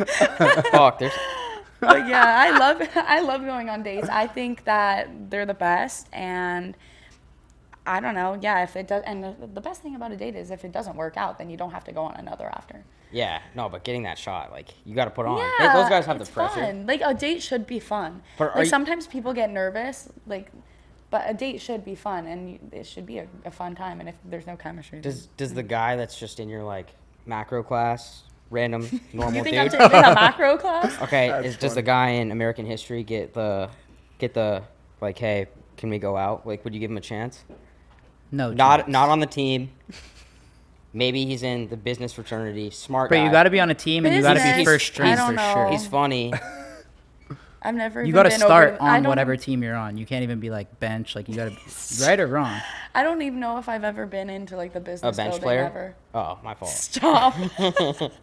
Fuck, there's But yeah, I love going on dates. I think that they're the best, and I don't know. Yeah, if it does, and the best thing about a date is if it doesn't work out, then you don't have to go on another after. yeah, no, but getting that shot, like you got to put on. Yeah, Those guys have the it's pressure. fun. Like a date should be fun. But are like you- sometimes people get nervous, like, but a date should be fun, and it should be a fun time. And if there's no chemistry, Does the guy that's just in your like macro class, random normal you think dude? I'm in a macro class? Okay, does the guy in American History get the like, hey, can we go out? Like, would you give him a chance? No, Not chance. on the team. Maybe he's in the business fraternity. Smart But guy. you got to be on a team and you got to be Business, first string I don't for know. sure. He's funny. I've never. You even got to been start over, I on don't- whatever team you're on. You can't even be like bench. Like you got to, right or wrong. I don't even know if I've ever been into like the A business bench building player. ever. Oh, my fault. Stop.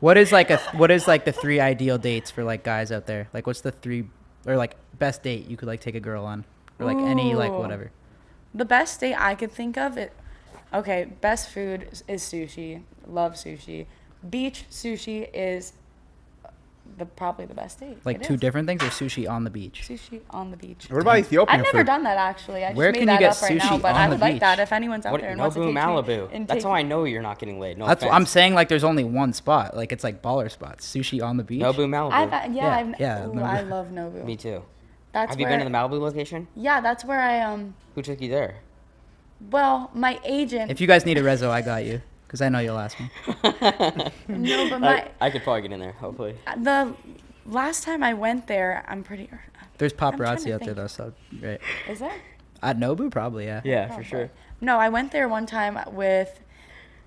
What is like the 3 ideal dates for like guys out there? Like what's the 3 or like best date you could like take a girl on, or like any like Ooh. whatever. The best date I could think of okay, best food is sushi. Love sushi. Beach sushi is probably the best date. Like It 2 is. different things or sushi on the beach. Sushi on the beach. What about Ethiopian I've never food? done that actually. I just Where made can you that get up right now, sushi but on I the would like that beach? if anyone's out What? there and wants to Nobu take me Malibu. and That's take how I know you're not getting laid. No That's what offense. I'm saying. Like there's only one spot. Like it's like baller spots. Sushi on the beach. Nobu Malibu. Yeah, Ooh, Nobu. I love Nobu. Me too. That's Have you where, been to the Malibu location? Yeah, that's where I Who took you there? Well, my agent. If you guys need a rezo, I got you. Because I know you'll ask me. No, but I could probably get in there, hopefully. the last time I went there, There's trying paparazzi to out there think. though, so right. Is there? At Nobu, probably, yeah. Yeah, Oh, for sure. boy. No, I went there one time with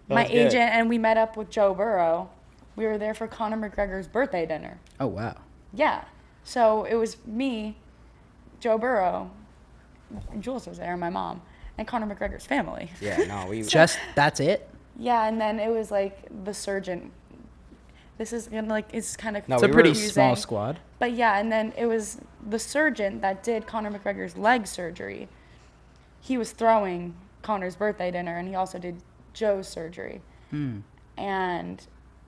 my That's good. agent, and we met up with Joe Burrow. We were there for Conor McGregor's birthday dinner. Oh wow. Yeah. So it was me, Joe Burrow, Jules was there, and my mom, and Conor McGregor's family. Yeah, no, we Just that's it. Yeah, and then it was like the surgeon. This is gonna it's kind of No, It's a we pretty were- small squad. But yeah, and then it was the surgeon that did Conor McGregor's leg surgery. He was throwing Conor's birthday dinner, and he also did Joe's surgery. And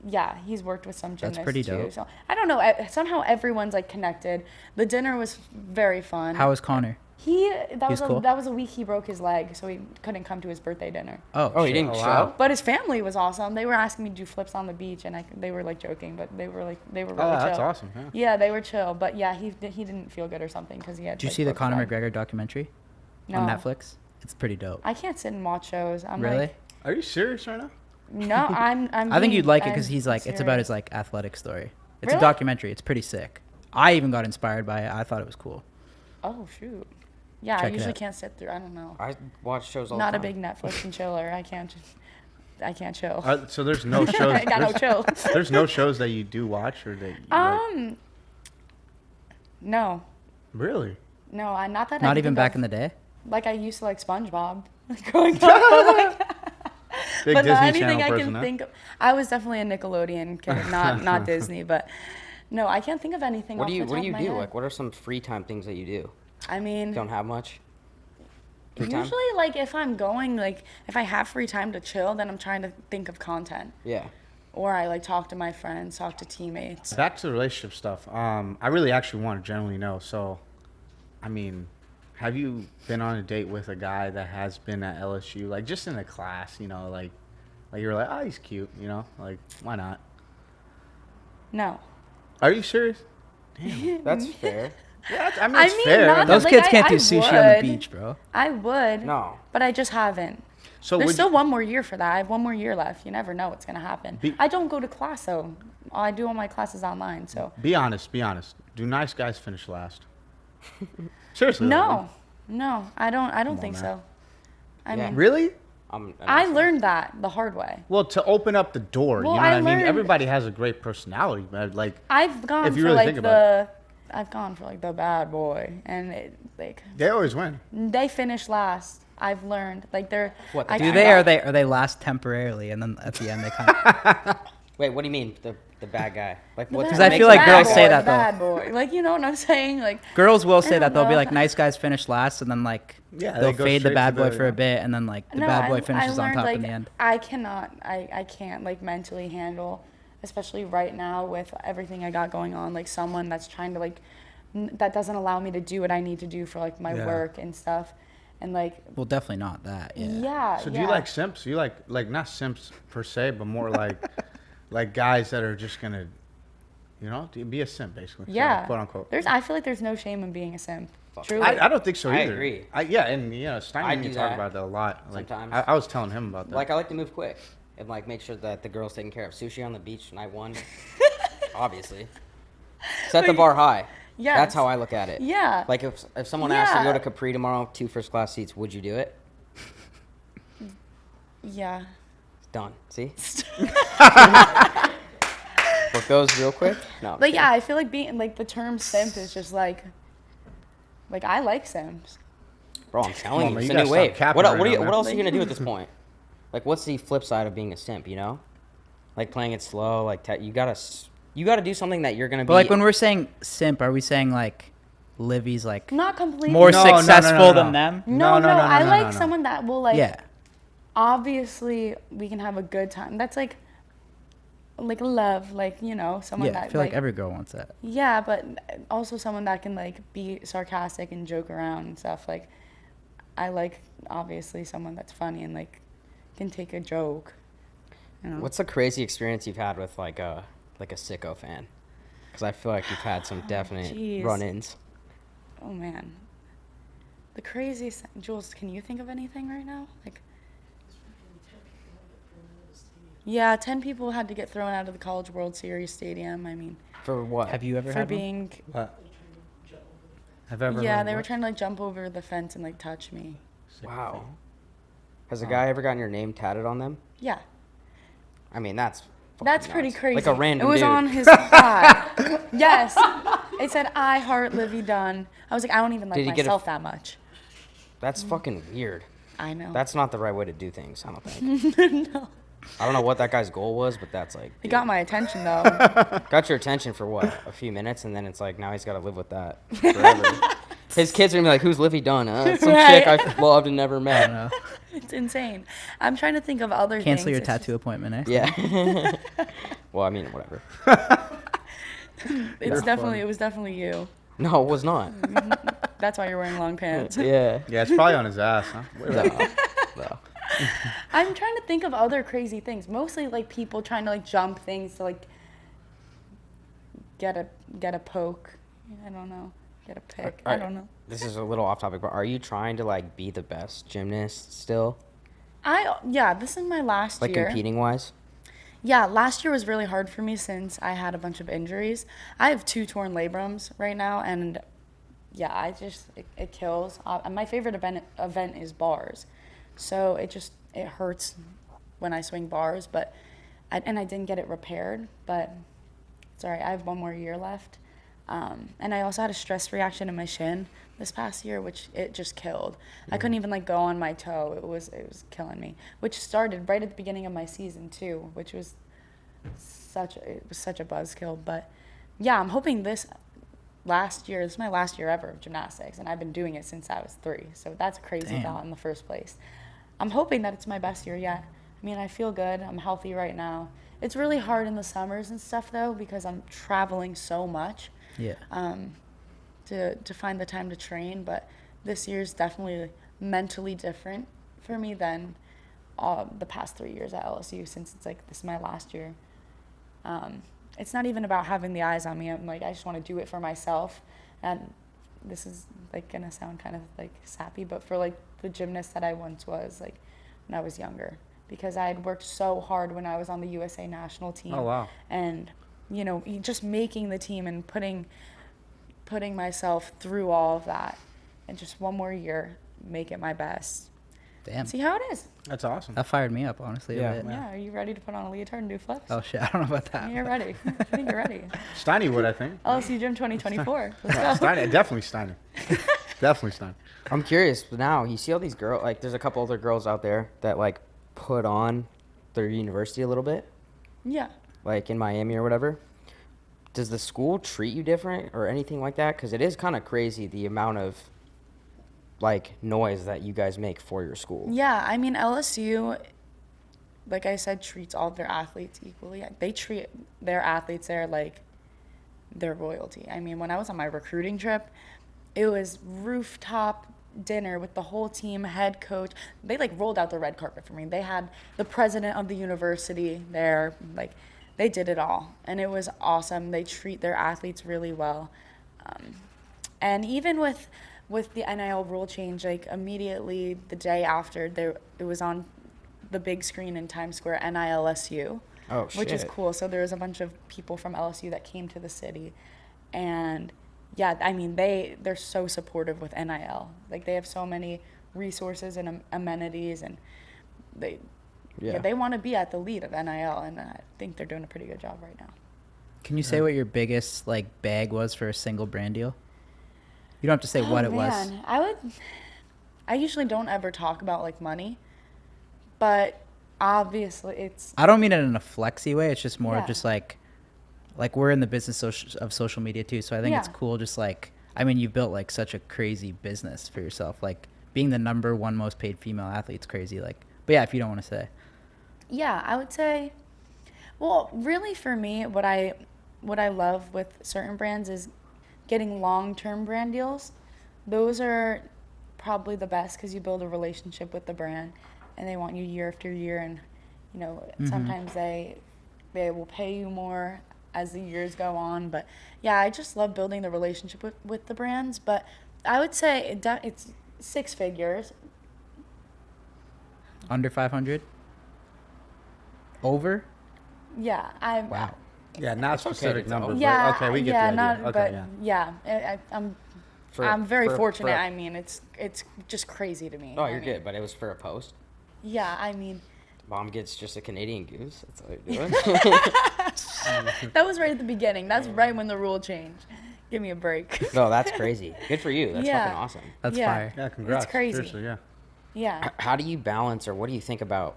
yeah, he's worked with some That's gymnasts pretty too. dope. So I don't know. Somehow everyone's like connected. The dinner was very fun. How was Connor? That cool? was a week he broke his leg, so he couldn't come to his birthday dinner. Oh, Oh, he shit. didn't show? wow. But his family was awesome. They were asking me to do flips on the beach, and they were like joking, but they were really Oh, chill. that's awesome. Yeah. Yeah, they were chill, but yeah, he didn't feel good or something because he had. Did you like, see the broke his Conor leg. McGregor documentary No. on Netflix? It's pretty dope. I can't sit and watch shows. I'm Really? like, Are you serious right now? no, I'm. I think you'd like it I'm because he's like, it's about serious. his like athletic story. It's Really? a documentary. It's pretty sick. I even got inspired by it. I thought it was cool. Oh shoot. Yeah, I Check it usually out. can't sit through. I don't know. I watch shows all Not the a time. big Netflix and chiller. I can't chill. So there's no shows. I got no there's, chill. there's no shows that you do watch or that. You like, No, really? no, not that. Not even back in the day. Like I used to like SpongeBob growing up. But, like, Big but Disney not anything Channel I person, can huh? think of. I was definitely a Nickelodeon kid, not Disney. But no, I can't think of anything. What off do you the What top do you of my do? head. Like, what are some free time things that you do? I mean, Don't have much. Free time? usually like if I'm going like if I have free time to chill, then I'm trying to think of content, Yeah. or I like talk to my friends, talk to teammates. Back to the relationship stuff. I really actually want to generally know. So, I mean, have you been on a date with a guy that has been at LSU, like just in a class, you know, like you're like, oh, he's cute, you know, like why not? No. Are you serious? That's fair. Yeah, I mean, I it's mean, fair. not Those Like, kids I- can't do I sushi on the would. beach, bro. I would. No. But I just haven't. So There's would still you- one more year for that. I have one more year left. You never know what's gonna happen. I don't go to class though. I do all my classes online. So Be honest. Be honest. Do nice guys finish last? Seriously. though, no, I don't on, think man. so. I Yeah. mean, Really? I learned that the hard way. Well, to open up the door, Well, you know what I I mean? learned- Everybody has a great personality, but like, I've gone If you for really like think about I've gone for like the bad boy, and they they always win. finished last. I've learned. Like they're. What, I Do can't- they or they last temporarily and then at the end they kind of Wait, what do you mean the bad guy? Like what? Because I feel like girls say that, though. Bad boy. Like, you know what I'm saying? Like, girls will I say don't that they'll be know. like nice guys finish last and then like Yeah, they they'll go fade the straight bad to boy the- for a bit and then like the no, bad boy I finishes on learned, top like, in the end. I cannot, I can't like mentally handle, especially right now with everything I got going on, like someone that's trying to like, that doesn't allow me to do what I need to do for like my Yeah. work and stuff. And like, Well, definitely not that. Yeah. yeah. So do you like simps? You like not simps per se, but more like like guys that are just gonna, you know, be a simp basically. so, Yeah. quote unquote. I feel like there's no shame in being a simp. Fuck. Truly. I don't think so I either. agree. Yeah, and you know, Stein I and me do talk that about that a lot. Like, sometimes. I was telling him about that. Like I like to move quick and like make sure that the girl's taking care of. Sushi on the beach night 1, obviously. Set the Wait, bar high. yes. That's how I look at it. Yeah. Like if someone asked you to go Yeah. to Capri tomorrow, 2 first class seats, would you do it? Yeah. Done. See? What goes real quick? No. Like, yeah, I feel like being like the term simp is just like I like simps. Bro, I'm telling Come on, you, man, it's you a gotta new stop wave. capping What, right what, now, man. what else are you gonna do at this point? Like, what's the flip side of being a simp? You know, like playing it slow. Like you gotta do something that you're gonna But be. like when we're saying simp, are we saying like Livy's like Not completely. more No, no, no, no, successful no. than them? No, No, no, no, I no, like no, no. someone that will like. Yeah. Obviously, we can have a good time. That's like love, like, you know, someone Yeah, that I feel like, like every girl wants that. yeah, but also someone that can like be sarcastic and joke around and stuff. Like, I like obviously someone that's funny and like can take a joke. You know? What's the crazy experience you've had with like a sicko fan? Because I feel like you've had some definite jeez. run-ins. Oh man, the craziest. Jules, can you think of anything right now? Like, yeah, 10 people had to get thrown out of the College World Series stadium. I mean, For what? Have you ever for had one? being. What? Have ever Yeah, heard they were what? trying to like jump over the fence and like touch me. Wow. Has a guy ever gotten your name tatted on them? Yeah, I mean, that's that's fucking pretty nuts. crazy. Like a random It was dude. on his thigh. Yes, it said "I heart Livy Dunn." I was like, I don't even like Did he get a myself that much. That's fucking weird. I know. That's not the right way to do things, I don't think. No. I don't know what that guy's goal was, but that's like. It dude, got my attention though. got your attention for what? A few minutes, and then it's like now he's got to live with that forever. His kids are gonna be like, "Who's Livy Dunn? Some Right. chick I loved and never I don't met." know. It's insane. I'm trying to think of other things. Cancel your It's just- tattoo appointment, eh? Yeah. Well, I mean, whatever. It's definitely. It was definitely you. No, it was not. That's why you're wearing long pants. Yeah. Yeah, it's probably on his ass, huh? No. No. I'm trying to think of other crazy things. Mostly like people trying to like jump things to like get a poke. I don't know. Get a pick. I don't know. This is a little off topic, but are you trying to like be the best gymnast still, Yeah, this is my last like year. competing wise? Yeah, last year was really hard for me since I had a bunch of injuries. I have 2 torn labrums right now, and yeah, it kills. My favorite event is bars, so it hurts when I swing bars, but I didn't get it repaired, but it's all right. I have 1 more year left, and I also had a stress reaction in my shin this past year, which it just killed. I couldn't even like go on my toe. It was killing me, which started right at the beginning of my season too, which was such a buzzkill. But yeah, I'm hoping this is my last year ever of gymnastics, and I've been doing it since I was 3. So that's a crazy Damn. thought in the first place. I'm hoping that it's my best year yet. I mean, I feel good. I'm healthy right now. It's really hard in the summers and stuff though, because I'm traveling so much. Yeah. To find the time to train, but this year's definitely mentally different for me than the past 3 years at LSU, since it's like this is my last year. It's not even about having the eyes on me. I'm like, I just want to do it for myself, and this is like gonna sound kind of like sappy, but for like the gymnast that I once was, like when I was younger, because I had worked so hard when I was on the USA national team. Oh, wow. And you know, just making the team and putting myself through all of that, and just 1 more year, make it my best. Damn. See how it is. That's awesome. That fired me up, honestly. Yeah. A bit. Yeah, are you ready to put on a leotard and do flips? Oh shit, I don't know about that. You're ready. I think you're ready. Steiny would, I think. LSU Gym 2024. Let's go. Steiny, definitely Steiny. Definitely stunned. I'm curious now. You see all these girls, like there's a couple other girls out there that like put on their university a little bit, Yeah. like in Miami or whatever. Does the school treat you different or anything like that? Because it is kind of crazy the amount of like noise that you guys make for your school. Yeah, I mean, LSU, like I said, treats all of their athletes equally. They treat their athletes there like their royalty. I mean, when I was on my recruiting trip, it was rooftop dinner with the whole team, head coach. They like rolled out the red carpet for me. They had the president of the university there. Like, they did it all, and it was awesome. They treat their athletes really well. And even with the NIL rule change, like immediately the day after, it was on the big screen in Times Square, NILSU, Oh, which is shit. cool. So there was a bunch of people from LSU that came to the city, and yeah, I mean they're so supportive with NIL. Like they have so many resources and amenities, and they they want to be at the lead of NIL, and I think they're doing a pretty good job right now. Can you say what your biggest like bag was for a single brand deal? You don't have to say what it was. I usually don't ever talk about like money, but obviously it's I don't mean it in a flexy way. It's just more Yeah. just like we're in the business of social media too. So I think it's Yeah. cool. Just like, I mean, you built like such a crazy business for yourself. Like being the #1 most paid female athlete's crazy. Like, but yeah, if you don't want to say. Yeah, I would say, well, really for me, what I love with certain brands is getting long-term brand deals. Those are probably the best because you build a relationship with the brand, and they want you year after year, and you know sometimes they will pay you more as the years go on. But yeah, I just love building the relationship with the brands. But I would say it's 6 figures. Under 500? Over? Yeah, Wow. Yeah, not specific to know. numbers. Yeah, But okay, we get yeah, the idea. not, Okay, but yeah. I'm very for- fortunate. for- I mean, it's just crazy to me. Oh, I you're mean, good, but it was for a post. Yeah, I mean, Mom gets just a Canadian goose. That's all you're doing. that was right at the beginning. That's right when the rule changed. Give me a break. No, that's crazy. Good for you. That's Yeah. fucking awesome. That's Yeah. fire. Yeah, congrats. It's crazy. Seriously, yeah. Yeah. How do you balance, or what do you think about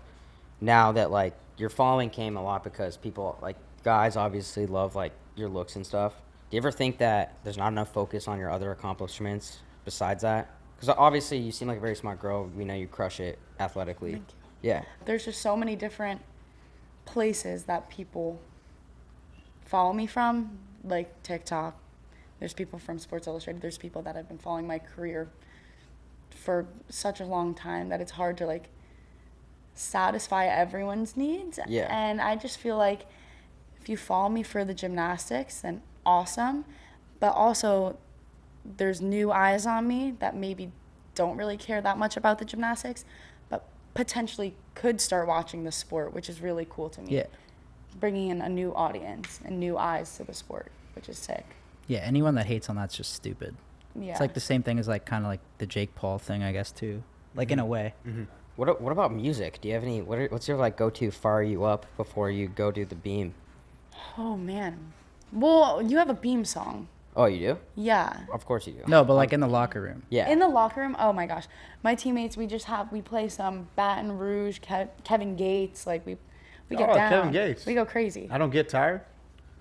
now that like your following came a lot because people like guys obviously love like your looks and stuff? Do you ever think that there's not enough focus on your other accomplishments besides that? Because obviously you seem like a very smart girl. We know you crush it athletically. Thank you. Yeah. There's just so many different places that people follow me from, like TikTok. There's people from Sports Illustrated. There's people that have been following my career for such a long time that it's hard to like satisfy everyone's needs. Yeah. And I just feel like if you follow me for the gymnastics, then awesome. But also there's new eyes on me that maybe don't really care that much about the gymnastics, but potentially could start watching the sport, which is really cool to me. Yeah. Bringing in a new audience and new eyes to the sport, which is sick. Yeah, anyone that hates on that's just stupid. Yeah. It's like the same thing as like kind of like the Jake Paul thing, I guess, too. Like in a way. What about music? Do you have any? What's your like go-to fire you up before you go do the beam? Oh man. Well, you have a beam song. Oh, you do? Yeah. Of course you do. No, but like in the locker room. Yeah. In the locker room, oh my gosh. My teammates, we play some Baton Rouge, Kevin Gates, like we get Oh, down. Kevin Gates. We go crazy. I don't get tired.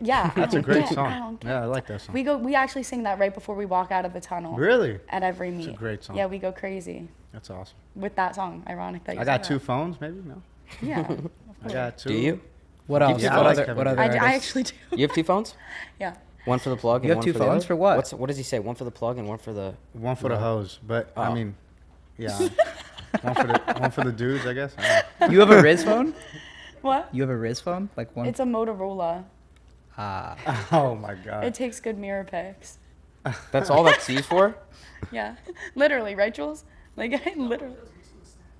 Yeah. That's I a don't great get- I song. don't get Yeah, I like that song. We actually sing that right before we walk out of the tunnel. Really? At every meet. a great song. Yeah, we go crazy That's awesome. with that song. Ironic that you I got said 2 that. phones, maybe? No. Yeah. I got 2. Do you? What else? Yeah, I what like other, Kevin what other Gates. I artists? actually do. You have 2 phones? Yeah. One for the plug. You and have one 2 the phones other? for what? What does he say? One for the plug and one for the. One for the hose, but I Oh. mean, yeah. one for the dudes, I guess. I don't know. You have a Riz phone? What? You have a Riz phone? Like one? It's a Motorola. Oh my god. It takes good mirror pics. That's all that's used for? Yeah. Literally, right, Jules? Like, I literally.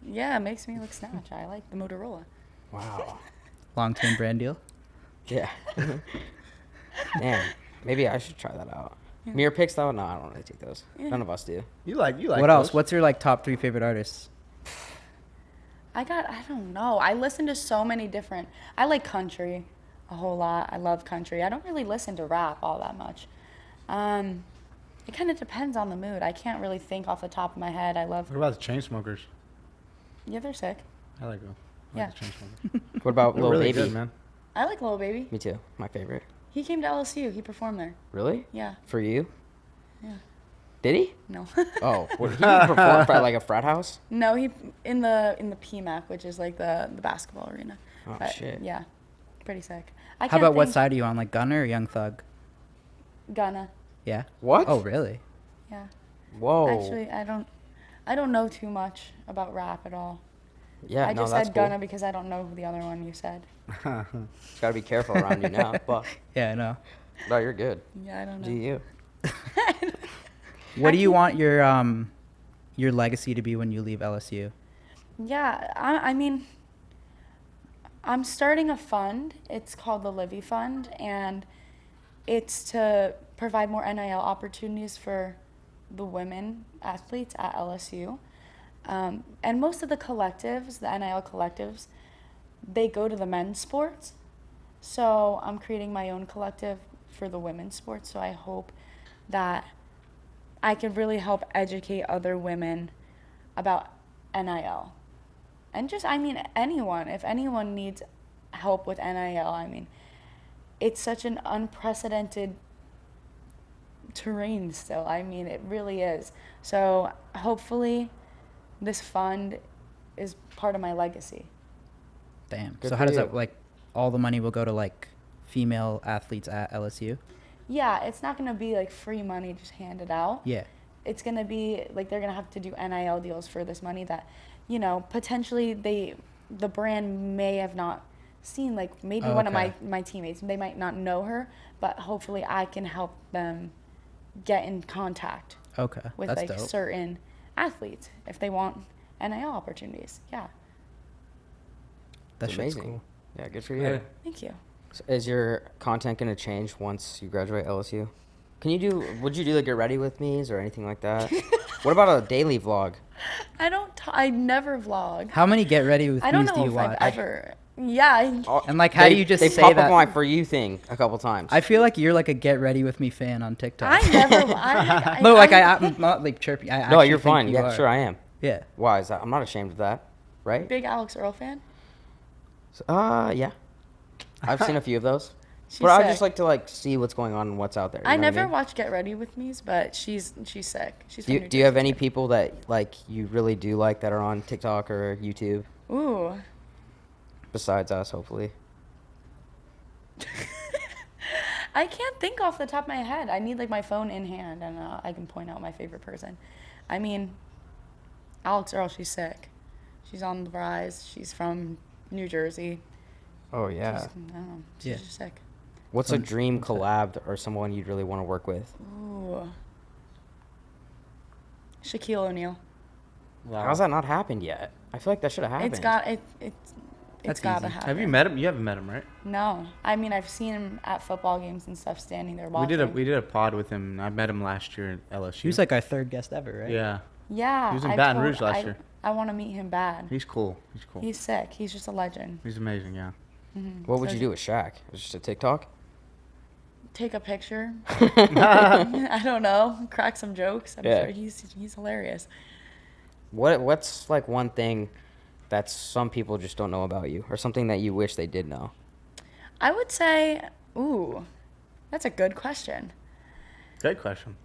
Yeah, it makes me look snatch. I like the Motorola. Wow. Long-term brand deal? Yeah. Damn. Maybe I should try that out. Mirror pics though? No, I don't really take those. None of us do. You like What else? those. What's your like top 3 favorite artists? I don't know. I listen to so many different. I like country a whole lot. I love country. I don't really listen to rap all that much. It kind of depends on the mood. I can't really think off the top of my head. I love. What about the Chainsmokers? Yeah, they're sick. I like them. Yeah. The Chainsmokers. What about They're Lil really Baby? good, man. I like Lil Baby. Me too. My favorite. He came to LSU. He performed there. Really? Yeah. For you? Yeah. Did he? No. Oh, what, he performed at like a frat house? No, he in the PMAC, which is like the basketball arena. Oh, But, shit. Yeah. Pretty sick. How about what side are you on, like Gunner or Young Thug? Gunna. Yeah. What? Oh, really? Yeah. Whoa. Actually, I don't know too much about rap at all. Yeah, I no, just that's said cool. Gunna because I don't know who the other one you said. Gotta be careful around you now. But Yeah, I know. no, you're good. Yeah, I don't know. Do you? What do you want your legacy to be when you leave LSU? Yeah, I mean, I'm starting a fund. It's called the OLIVIA Fund, and it's to provide more NIL opportunities for the women athletes at LSU. And most of the collectives, the NIL collectives, they go to the men's sports. So I'm creating my own collective for the women's sports. So I hope that I can really help educate other women about NIL. And just, I mean, anyone, if anyone needs help with NIL, I mean, it's such an unprecedented terrain still. I mean, it really is. So hopefully this fund is part of my legacy. Damn. Good So for how does you. that, like, all the money will go to, like, female athletes at LSU? Yeah, it's not going to be like free money just handed out. Yeah. It's going to be like they're going to have to do NIL deals for this money that, you know, potentially the brand may have not seen. Like maybe Oh, one of okay. my teammates, they might not know her, but hopefully I can help them get in contact Okay. with That's like dope. certain athletes if they want NIL opportunities. Yeah. That It's shit's amazing. cool. Yeah, good for you. Yeah. Thank you. So is your content gonna change once you graduate LSU? Would you do like get ready with me's or anything like that? What about a daily vlog? I never vlog. How many get ready with I don't me's do know you if watch? I've ever. Yeah. And like, how do you just they say pop that? up on my For You thing a couple times. I feel like you're like a get ready with me fan on TikTok. I never. I, No, like I'm not like chirpy. I no, actually you're think fine. you Yeah, are. sure I am. Yeah. Why is that? I'm not ashamed of that, right? Big Alex Earl fan. Yeah. I've seen a few of those. She's But I sick. just like to like see what's going on and what's out there. You I know what never mean? watch Get Ready with Me's, but she's sick. She's Do from you, New do you have Jersey. any people that like you really do like that are on TikTok or YouTube Ooh. besides us? Hopefully. I can't think off the top of my head. I need like my phone in hand and I can point out my favorite person. I mean, Alex Earl, she's sick. She's on the rise. She's from New Jersey. Oh yeah. She's, I don't know. She's Yeah. just sick. What's a Fun- dream fun collab or someone you'd really want to work with? Ooh. Shaquille O'Neal. Wow. How's that not happened yet? I feel like that should have happened. It's That's gotta easy. happen. Have you met him? You haven't met him, right? No. I mean, I've seen him at football games and stuff standing there watching. We did a pod with him. I met him last year at LSU. He was like our third guest ever, right? Yeah, Yeah. He was in I Baton told- Rouge last year. I want to meet him bad. he's cool. He's cool. He's sick. He's just a legend. He's amazing. Yeah. What would So- you do with Shaq? Just a TikTok? Take a picture. I don't know. Crack some jokes. I'm Yeah. sure he's hilarious. What's like one thing that some people just don't know about you, or something that you wish they did know? I would say, ooh, that's a good question. Good question.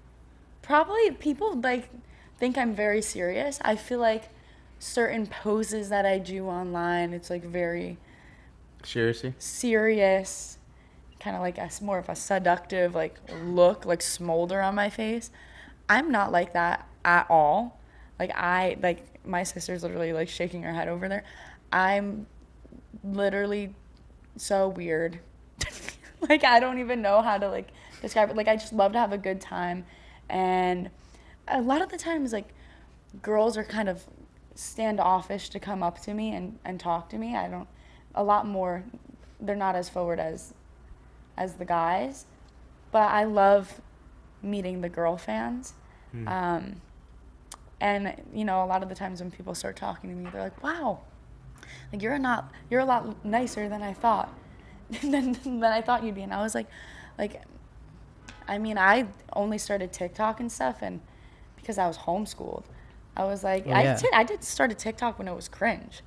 Probably people like think I'm very serious. I feel like certain poses that I do online, it's like very Seriously. serious, kind of like more of a seductive like look, like smolder on my face. I'm not like that at all. Like my sister's literally like shaking her head over there. I'm literally so weird. Like I don't even know how to like describe it. Like I just love to have a good time, and a lot of the times like girls are kind of standoffish to come up to me and talk to me. A lot more, they're not as forward as the guys, but I love meeting the girl fans. And you know, a lot of the times when people start talking to me, they're like, "Wow, like you're a lot nicer than I thought, than I thought you'd be." And I was like, I mean, I only started TikTok and stuff, and because I was homeschooled, I was like, Oh, yeah. I did start a TikTok when it was cringe.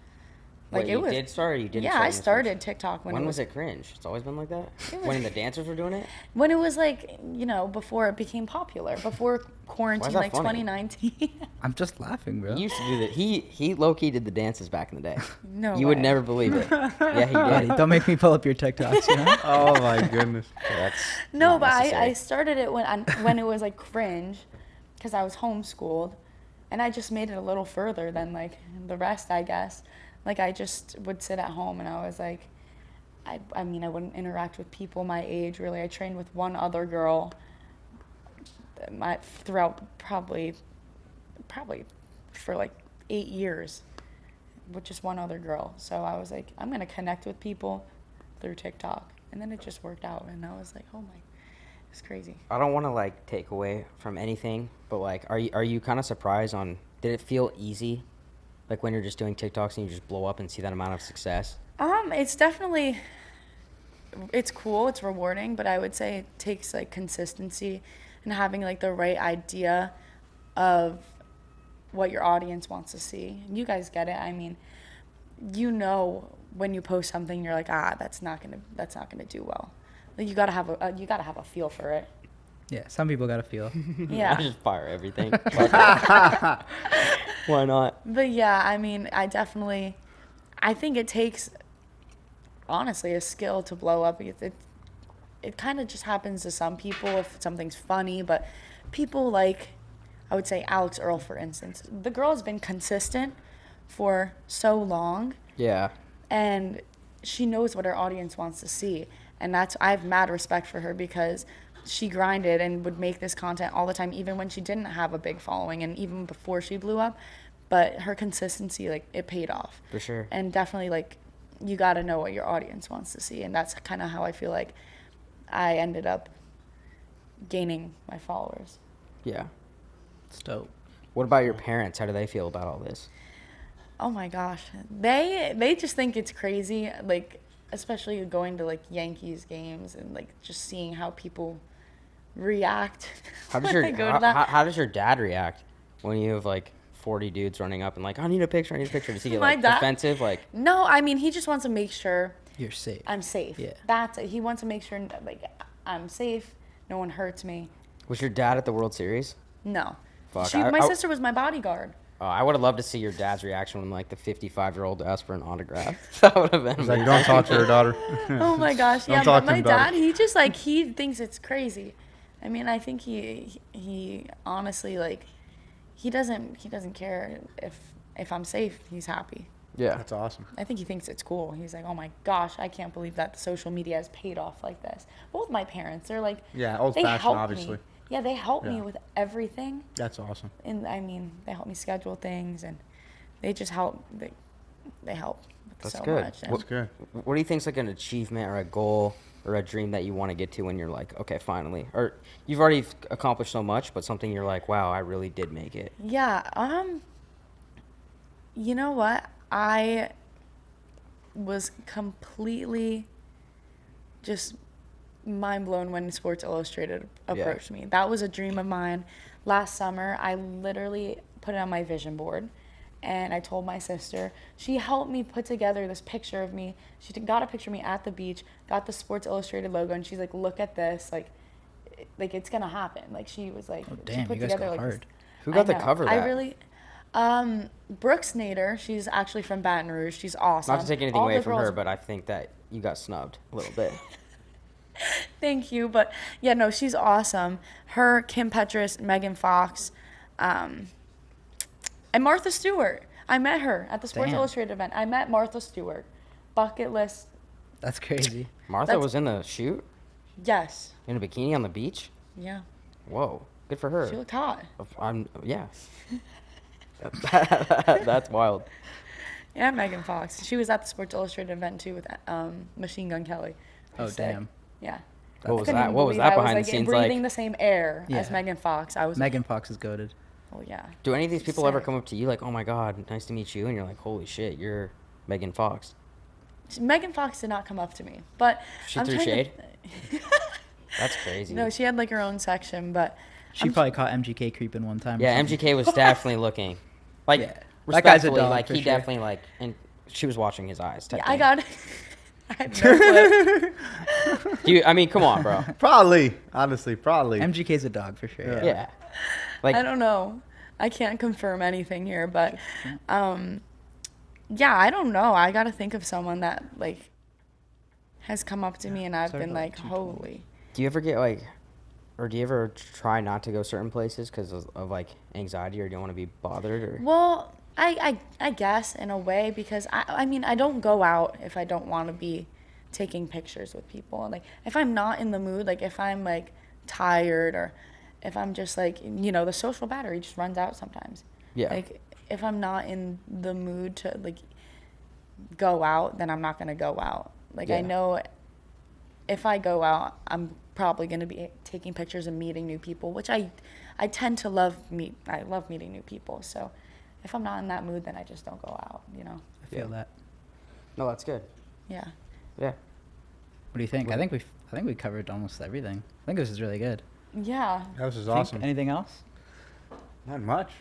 Like Wait, it you was. did start or you didn't Yeah, start I when it was started cringe? TikTok When was it cringe? It's always been like that? It was- When the dancers were doing it? when it was like, you know, before it became popular, before quarantine, that like funny? 2019. I'm just laughing, bro. He used to do that. He low-key did the dances back in the day. No You would way. never believe it. Yeah, he Buddy, did. don't make me pull up your TikToks, you know? Oh my goodness. That's No, not but I necessary. started it when it was like cringe, because I was homeschooled, and I just made it a little further than like the rest, I guess. Like I just would sit at home, and I was like, I mean, I wouldn't interact with people my age really. I trained with one other girl. Throughout probably for like 8 years, with just one other girl. So I was like, I'm gonna connect with people through TikTok, and then it just worked out, and I was like, oh my, it's crazy. I don't want to like take away from anything, but like, are you kind of surprised on? Did it feel easy, like when you're just doing TikToks and you just blow up and see that amount of success? It's definitely, it's cool, it's rewarding, but I would say it takes like consistency and having like the right idea of what your audience wants to see. You guys get it. I mean, you know, when you post something, you're like, that's not gonna do well. Like you gotta have a feel for it. Yeah, some people gotta feel. I Yeah. just fire everything. Why not? But yeah, I mean, I think it takes, honestly, a skill to blow up. It kind of just happens to some people if something's funny, but people like, I would say Alex Earl, for instance. The girl has been consistent for so long, Yeah. and she knows what her audience wants to see. And I have mad respect for her, because she grinded and would make this content all the time, even when she didn't have a big following and even before she blew up. But her consistency, like, it paid off. For sure. And definitely, like, you got to know what your audience wants to see. And that's kind of how I feel like I ended up gaining my followers. Yeah. It's dope. What about your parents? How do they feel about all this? Oh my gosh, they just think it's crazy, like especially going to like Yankees games and like just seeing how people react. How does when your I go to that. how does your dad react when you have like 40 dudes running up and like, I need a picture, Does he get My like dad- defensive? Like, No, I mean, he just wants to make sure You're safe. I'm safe. Yeah. That's it. He wants to make sure like I'm safe, no one hurts me. was your dad at the World Series? No. Fuck, My sister was my bodyguard. I would have loved to see your dad's reaction when like the 55-year-old asked for an autograph. That would have been He's like, amazing. don't talk to her daughter. Oh my gosh, Don't yeah, talk but to my him about dad, it. he just like he thinks it's crazy. I mean, I think he honestly like he doesn't care if I'm safe. He's happy. Yeah. That's awesome. I think he thinks it's cool. He's like, oh my gosh, I can't believe that social media has paid off like this. Both my parents, they're like, Yeah, old they fashioned, help obviously. me. Yeah, they help me Yeah. with everything. That's awesome. And I mean, they help me schedule things, and they just help. They help That's so good. much. And That's good. What do you think's like an achievement or a goal or a dream that you want to get to when you're like, okay, finally, or you've already accomplished so much, but something you're like, wow, I really did make it. Yeah, you know what? I was completely just mind blown when Sports Illustrated approached me. That was a dream of mine. Last summer, I literally put it on my vision board, and I told my sister. She helped me put together this picture of me. She got a picture of me at the beach, got the Sports Illustrated logo, and she's like, "Look at this, like it's gonna happen." Like she was like, Oh, she damn, put you guys together go like this- hard. Who got I the know. cover of I that? really, Brooks Nader. She's actually from Baton Rouge. She's awesome. Not to take anything All away the from her, girls- but I think that you got snubbed a little bit. Thank you, but yeah, no, she's awesome. Her, Kim Petras, Megan Fox, and Martha Stewart. I met her at the Sports Damn. Illustrated event. I met Martha Stewart. Bucket list, That's crazy. Martha That's- was in the shoot yes. in a bikini on the beach. Yeah, Whoa, good for her. she looked hot. Yeah. That's wild. Yeah, Megan Fox. She was at the Sports Illustrated event too with Machine Gun Kelly. Oh, Sick. damn. Yeah. What was Couldn't that? even What was believe that I behind the like, scenes breathing like? the same air as Yeah. Megan Fox. I was Megan Fox is goaded. oh yeah. Do any of these people ever Sick. come up to you like, oh my god, nice to meet you, and you're like, holy shit, you're Megan Fox? Megan Fox did not come up to me, but She I'm threw trying shade? To, That's crazy. No, she had like her own section, but She probably caught MGK creeping one time. or Yeah, something. MGK was definitely looking. Like, Yeah. That guy's a respectfully, dog, like, for he sure. definitely, like, and she was watching his eyes. Type I thing. got. I had no clue. I mean, come on, bro. Probably, honestly, probably. MGK's a dog for sure. Yeah. Yeah. Yeah. Like, I don't know. I can't confirm anything here, but yeah, I don't know. I got to think of someone that like has come up to me and I've been like, holy. do you ever get, like, or do you ever try not to go certain places because of, like, anxiety, or do you want to be bothered, or? Well, I guess in a way, because I mean, I don't go out if I don't want to be taking pictures with people. And like, if I'm not in the mood, like if I'm like tired, or if I'm just like, you know, the social battery just runs out sometimes. Yeah. Like if I'm not in the mood to like go out, then I'm not going to go out. Like I Yeah. know if I go out, I'm probably going to be taking pictures and meeting new people, which I tend to I love meeting new people. So if I'm not in that mood, then I just don't go out, you know? I feel that. No, that's good. Yeah. Yeah. What do you think? I think we covered almost everything. I think this is really good. Yeah. This is Think awesome. Anything else? Not much.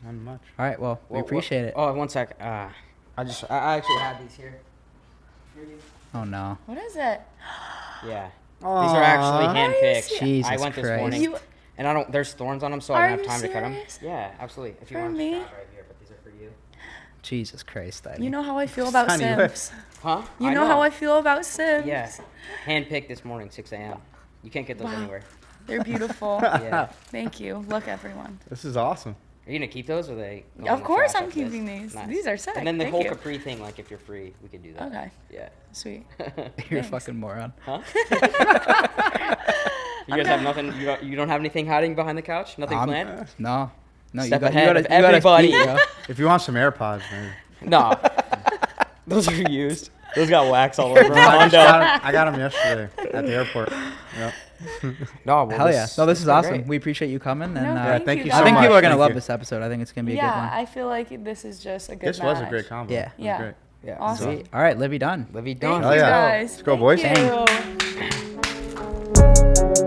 Not much. All right. Well, we appreciate it. Oh, one sec. I actually have these here. Oh no. What is it? Yeah. These are actually Aw. handpicked. Jesus I went this Christ. morning, You- and there's thorns on them, so I Are don't have you time to cut them. serious? Yeah, absolutely. If you For want me? to right here, but these are for you. Jesus Christ, Ivy. You know how I feel about Tiny Sims. lips. Huh? You know how I feel about Sims. Yeah. Handpicked this morning, 6 a.m. You can't get those Wow. anywhere. They're beautiful. Yeah. Thank you. Look, everyone. This is awesome. Are you gonna keep those, or are they? going Of in the course trash I'm after this? keeping these. Nice. These are sick. And then the Thank whole you. Capri thing, like if you're free, we could do that. Okay. Yeah. Sweet. You're a Thanks. fucking moron. Huh? You guys have nothing. You don't have anything hiding behind the couch. Nothing planned. No. No. Step you got, ahead you of gotta, you gotta everybody. speak, bro. If you want some AirPods, maybe. No. Those are used. Those got wax all over them. I got them yesterday at the airport. Yep. No, well, Hell yeah. No, this is been awesome. great. We appreciate you coming, and No, thank you guys. so I think much. people are gonna Thank love you. this episode. I think it's gonna be a good Yeah, one. I feel like this is just a good This was a match. great combo. Yeah. It was Yeah. great. Yeah. Awesome. Sweet. All right, Livy done. Livy Thank done. Hell you yeah. guys. Let's go, Thank boys. you.